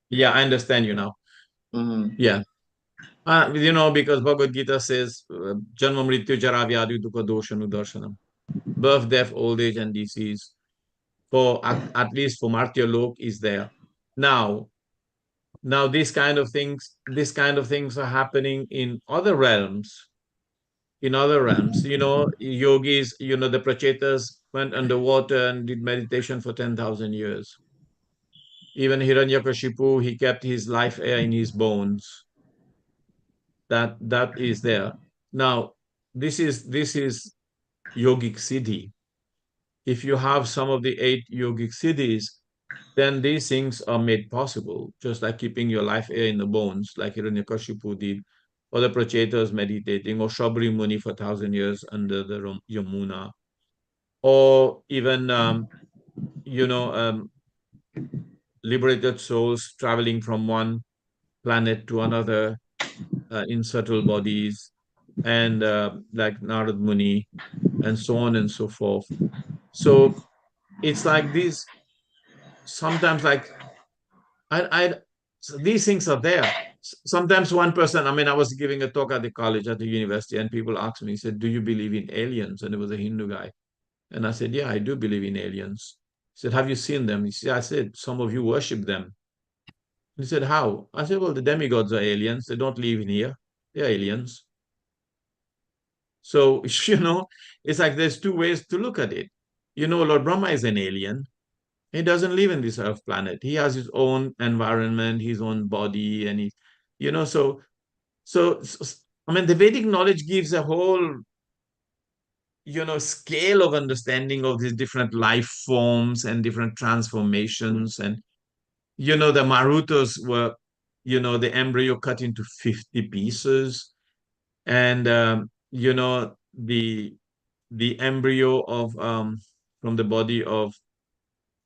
C: Yeah, I understand you now.
D: mhm.
C: Yeah. Because Bhagavad Gita says, Janma Mrityu Jara Vyadhi Dukha Doshanu Darshanam. Birth, death, old age, and disease, at least for Martya Lok, is there. Now, these kind of things are happening in other realms. Yogis, the Prachetas went underwater and did meditation for 10,000 years. Even Hiranyakashipu, he kept his life air in his bones. That is there. Now, this is yogic siddhi. If you have some of the 8 yogic siddhis, then these things are made possible, just like keeping your life air in the bones, like Hiranyakashipu did, or the Prachetas meditating, or Shabri Muni for 1,000 years under the Yamuna, or even, liberated souls traveling from one planet to another in subtle bodies, and like Narad Muni, and so on and so forth. So it's like these, sometimes, like, so these things are there. Sometimes one person, I mean, I was giving a talk at the college, at the university, and people asked me, he said, do you believe in aliens? And it was a Hindu guy. And I said, yeah, I do believe in aliens. He said, have you seen them? I said, some of you worship them. He said, how? I said, well, the demigods are aliens. They don't live in here. They're aliens. So, it's like there's 2 ways to look at it. Lord Brahma is an alien. He doesn't live in this earth planet. He has his own environment, his own body, and so I mean, the Vedic knowledge gives a whole, scale of understanding of these different life forms and different transformations. And, the Marutas were, the embryo cut into 50 pieces. And, the embryo of, from the body of,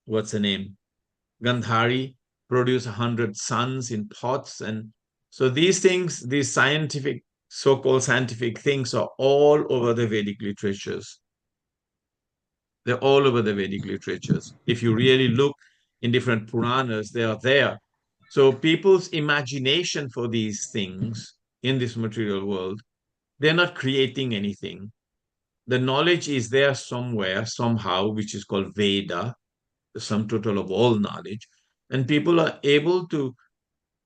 C: what's the name? Gandhari, produce 100 sons in pots. And so these things, these so-called scientific things, are all over the Vedic literatures. They're all over the Vedic literatures. If you really look in different Puranas, they are there. So people's imagination for these things in this material world, they're not creating anything. The knowledge is there somewhere, somehow, which is called Veda, the sum total of all knowledge. And people are able to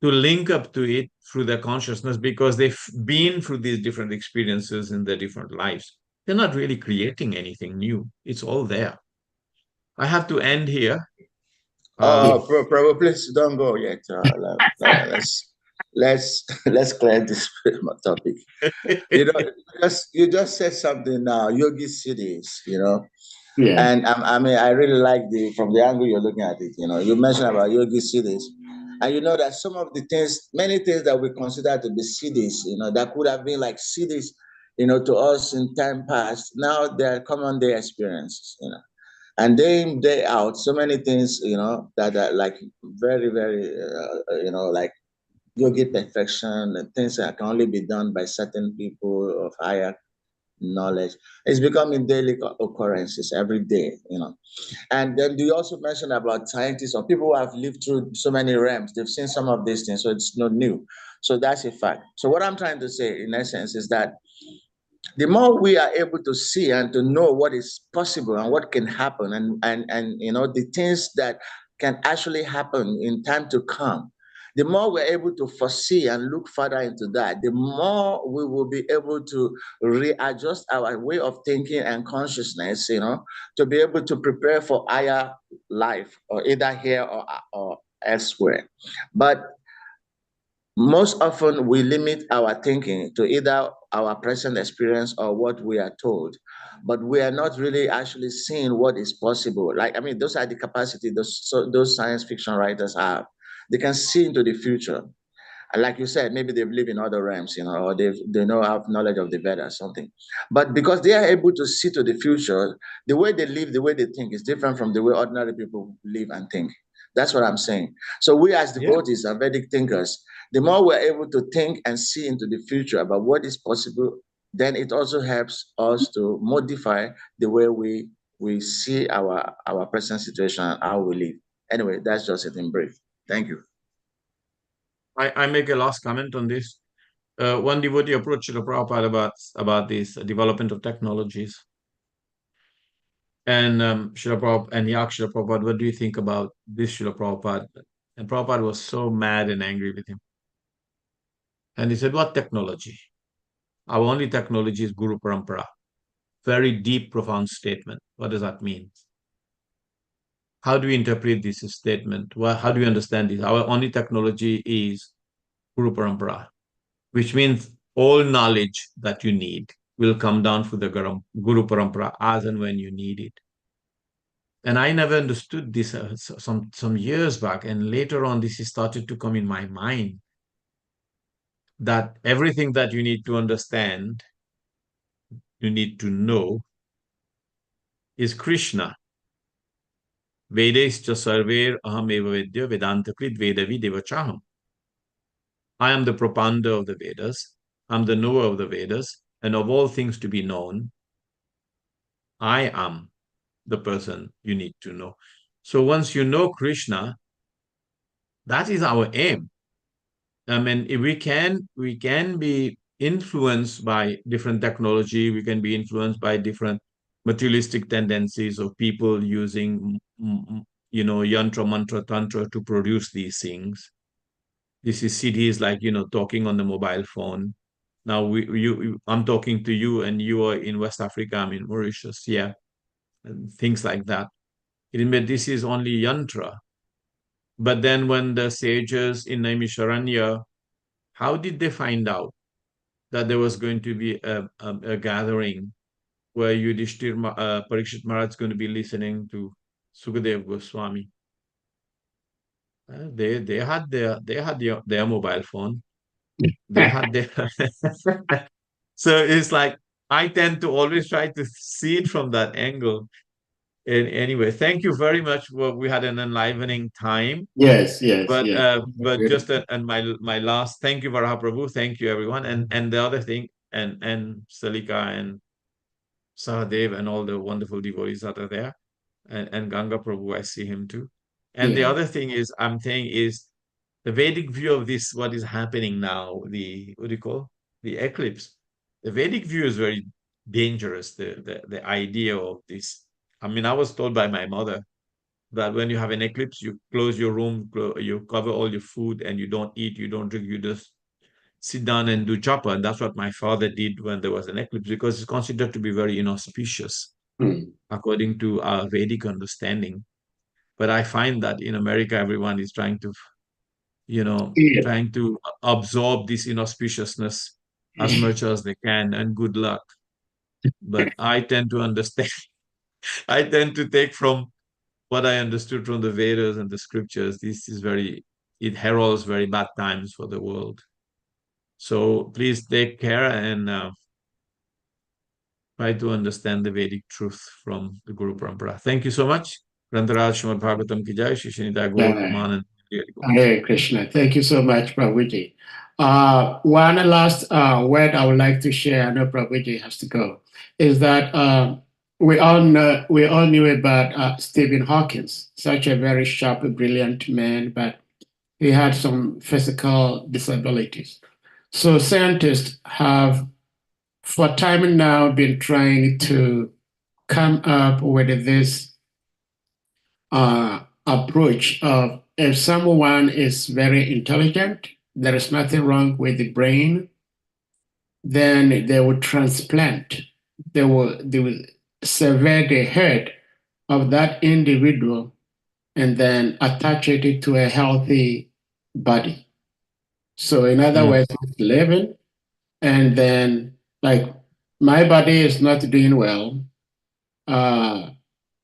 C: link up to it through their consciousness, because they've been through these different experiences in their different lives. They're not really creating anything new. It's all there. I have to end here.
D: Prabhu, please don't go yet. Let's. let's clear this topic. You know, you just said something now, yogi cities,
B: Yeah.
D: and I mean, I really like from the angle you're looking at it. You mentioned about yogi cities, and you know that some of the things, many things that we consider to be cities, that could have been like cities, to us in time past, now they're common day experiences, and day in, day out, so many things, that are like very, very, like yogic perfection and things that can only be done by certain people of higher knowledge. It's becoming daily occurrences every day, And then you also mentioned about scientists or people who have lived through so many realms. They've seen some of these things, so it's not new. So that's a fact. So what I'm trying to say, in essence, is that the more we are able to see and to know what is possible and what can happen, and the things that can actually happen in time to come, the more we're able to foresee and look further into that, the more we will be able to readjust our way of thinking and consciousness, to be able to prepare for higher life, or either here or elsewhere. But most often, we limit our thinking to either our present experience or what we are told, but we are not really actually seeing what is possible. Like, I mean, those are the capacity those science fiction writers have. They can see into the future. And like you said, maybe they've lived in other realms, or they know have knowledge of the Veda or something. But because they are able to see to the future, the way they live, the way they think is different from the way ordinary people live and think. That's what I'm saying. So we as devotees and Vedic thinkers, the more we're able to think and see into the future about what is possible, then it also helps us to modify the way we see our present situation and how we live. Anyway, that's just it in brief. Thank you.
C: I make a last comment on this. One devotee approached Srila Prabhupada about this development of technologies. And Srila Prabhupada, and he asked Srila Prabhupada, what do you think about this, Srila Prabhupada? And Prabhupada was so mad and angry with him. And he said, what technology? Our only technology is Guru Parampara. Very deep, profound statement. What does that mean? How do we interpret this statement? Well, how do we understand this? Our only technology is Guru Parampara, which means all knowledge that you need will come down through the Guru Parampara as and when you need it. And I never understood this some years back. And later on, this started to come in my mind that everything that you need to understand, you need to know, is Krishna. Vedescha sarver aham eva vedya vedanta krit vedavi devachaham. I am the propounder of the Vedas. I'm the knower of the Vedas. And of all things to be known, I am the person you need to know. So once you know Krishna, that is our aim. I mean, if we can be influenced by different technology. We can be influenced by different materialistic tendencies of people using, yantra, mantra, tantra to produce these things. This is CDs like, talking on the mobile phone. Now I'm talking to you, and you are in West Africa. I'm in Mauritius. Yeah, and things like that. This is only yantra. But then when the sages in Naimisharanya, how did they find out that there was going to be a gathering where Parikshit Maharaj is going to be listening to Sukadev Goswami? They had their mobile phone. They had their so it's like I tend to always try to see it from that angle. And anyway, thank you very much. We had an enlivening time.
B: Yes.
C: But just and my last thank you, Varaha Prabhu. Thank you, everyone. And the other thing, and Salika and Sahadev and all the wonderful devotees that are there, and Ganga Prabhu, I see him too. And the other thing is, I'm saying is the Vedic view of this, what is happening now, what do you call the eclipse? The Vedic view is very dangerous. The idea of this. I mean, I was told by my mother that when you have an eclipse, you close your room, you cover all your food, and you don't eat, you don't drink, you just sit down and do japa. And that's what my father did when there was an eclipse, because it's considered to be very inauspicious, according to our Vedic understanding. But I find that in America, everyone is trying to trying to absorb this inauspiciousness as much as they can, and good luck. But I tend to understand, I tend to take from what I understood from the Vedas and the scriptures. It heralds very bad times for the world. So please take care and try to understand the Vedic truth from the Guru Parampara. Thank you so much. Grantaraj Srimad Bhagavatam ki jai, Shishinita Gaur Premanand.
B: Hare Krishna. Thank you so much, Prabhuji. One last word I would like to share, I know Prabhuji has to go, is that we all knew about Stephen Hawking, such a very sharp, brilliant man, but he had some physical disabilities. So scientists have, for time now, been trying to come up with this approach of, if someone is very intelligent, there is nothing wrong with the brain, then they will transplant. They will sever the head of that individual and then attach it to a healthy body. So in other words, it's living, and then like my body is not doing well.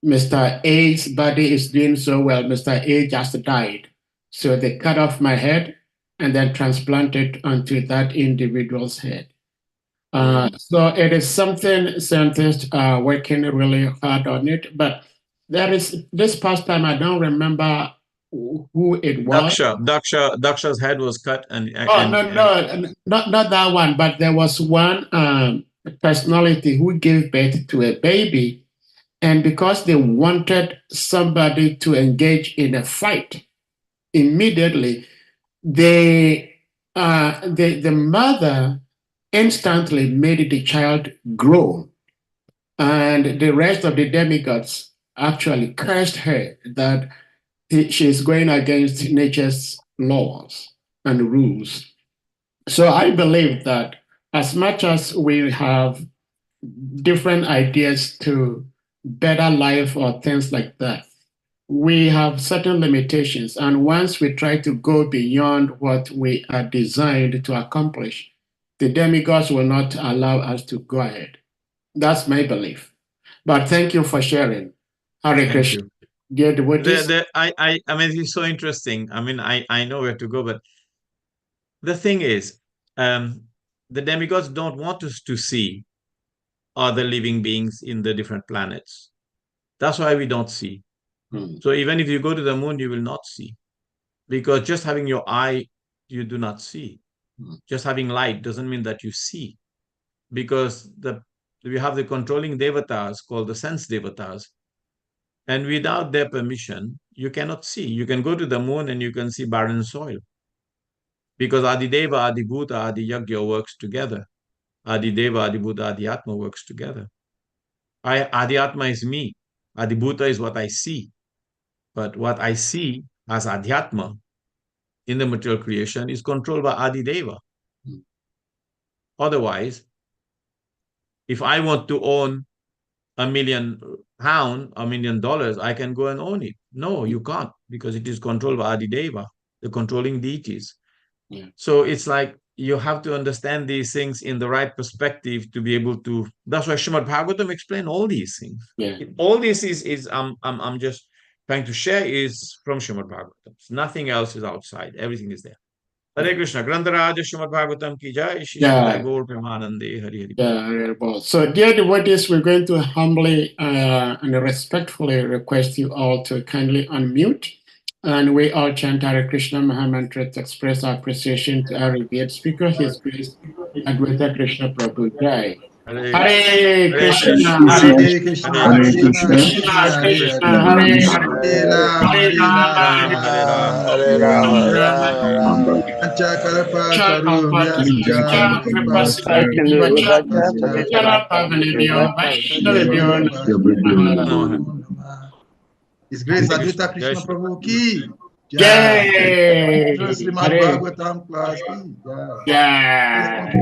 B: Mr. A's body is doing so well. Mr. A just died. So they cut off my head and then transplant it onto that individual's head. So it is something scientists are working really hard on it. But there is this past time, I don't remember who it was.
C: Daksha's head was cut.
B: Not that one. But there was one personality who gave birth to a baby. And because they wanted somebody to engage in a fight, immediately the mother instantly made the child grow. And the rest of the demigods actually cursed her that she is going against nature's laws and rules. So I believe that as much as we have different ideas to better life or things like that, we have certain limitations. And once we try to go beyond what we are designed to accomplish, the demigods will not allow us to go ahead. That's my belief. But thank you for sharing. Hare Krishna. Dear devotees.
C: I mean, it's so interesting. I mean, I know where to go, but the thing is, the demigods don't want us to see other living beings in the different planets. That's why we don't see. So even if you go to the moon, you will not see, because just having your eye, you do not see. Just having light doesn't mean that you see, because we have the controlling devatas called the sense devatas, and without their permission, you cannot see. You can go to the moon and you can see barren soil, because Adideva, Adibhuta, Adiyagya works together. Adideva, Adibhuta, Adhyatma works together. Adhyatma is me. Adibhuta is what I see. But what I see as Adhyatma in the material creation is controlled by Adideva. Otherwise, if I want to own £1 million, $1 million, I can go and own it. No, you can't, because it is controlled by Adideva, the controlling deities. So it's like you have to understand these things in the right perspective to be able to. That's why Srimad Bhagavatam explained all these things. All this is I'm just trying to share is from Srimad Bhagavatam. Nothing else is outside. Everything is there. Hare Krishna. Grantaraja Srimad Bhagavatam ki jai. Shishita Gaur Premanande. Hari Hari.
B: So, dear devotees, we're going to humbly and respectfully request you all to kindly unmute. And we all chant Hare Krishna Mahamantra to express our appreciation to our revered speaker, His Grace ADVAITA Krishna Prabhu Jai. Hare Krishna, Hare Krishna, Hare Krishna, Krishna Hare Hare, Hare Rama,
E: His Grace ADVAITA Krishna Prabhu ki
B: Jai.
E: Srimad Bhagavatam class ki Jai.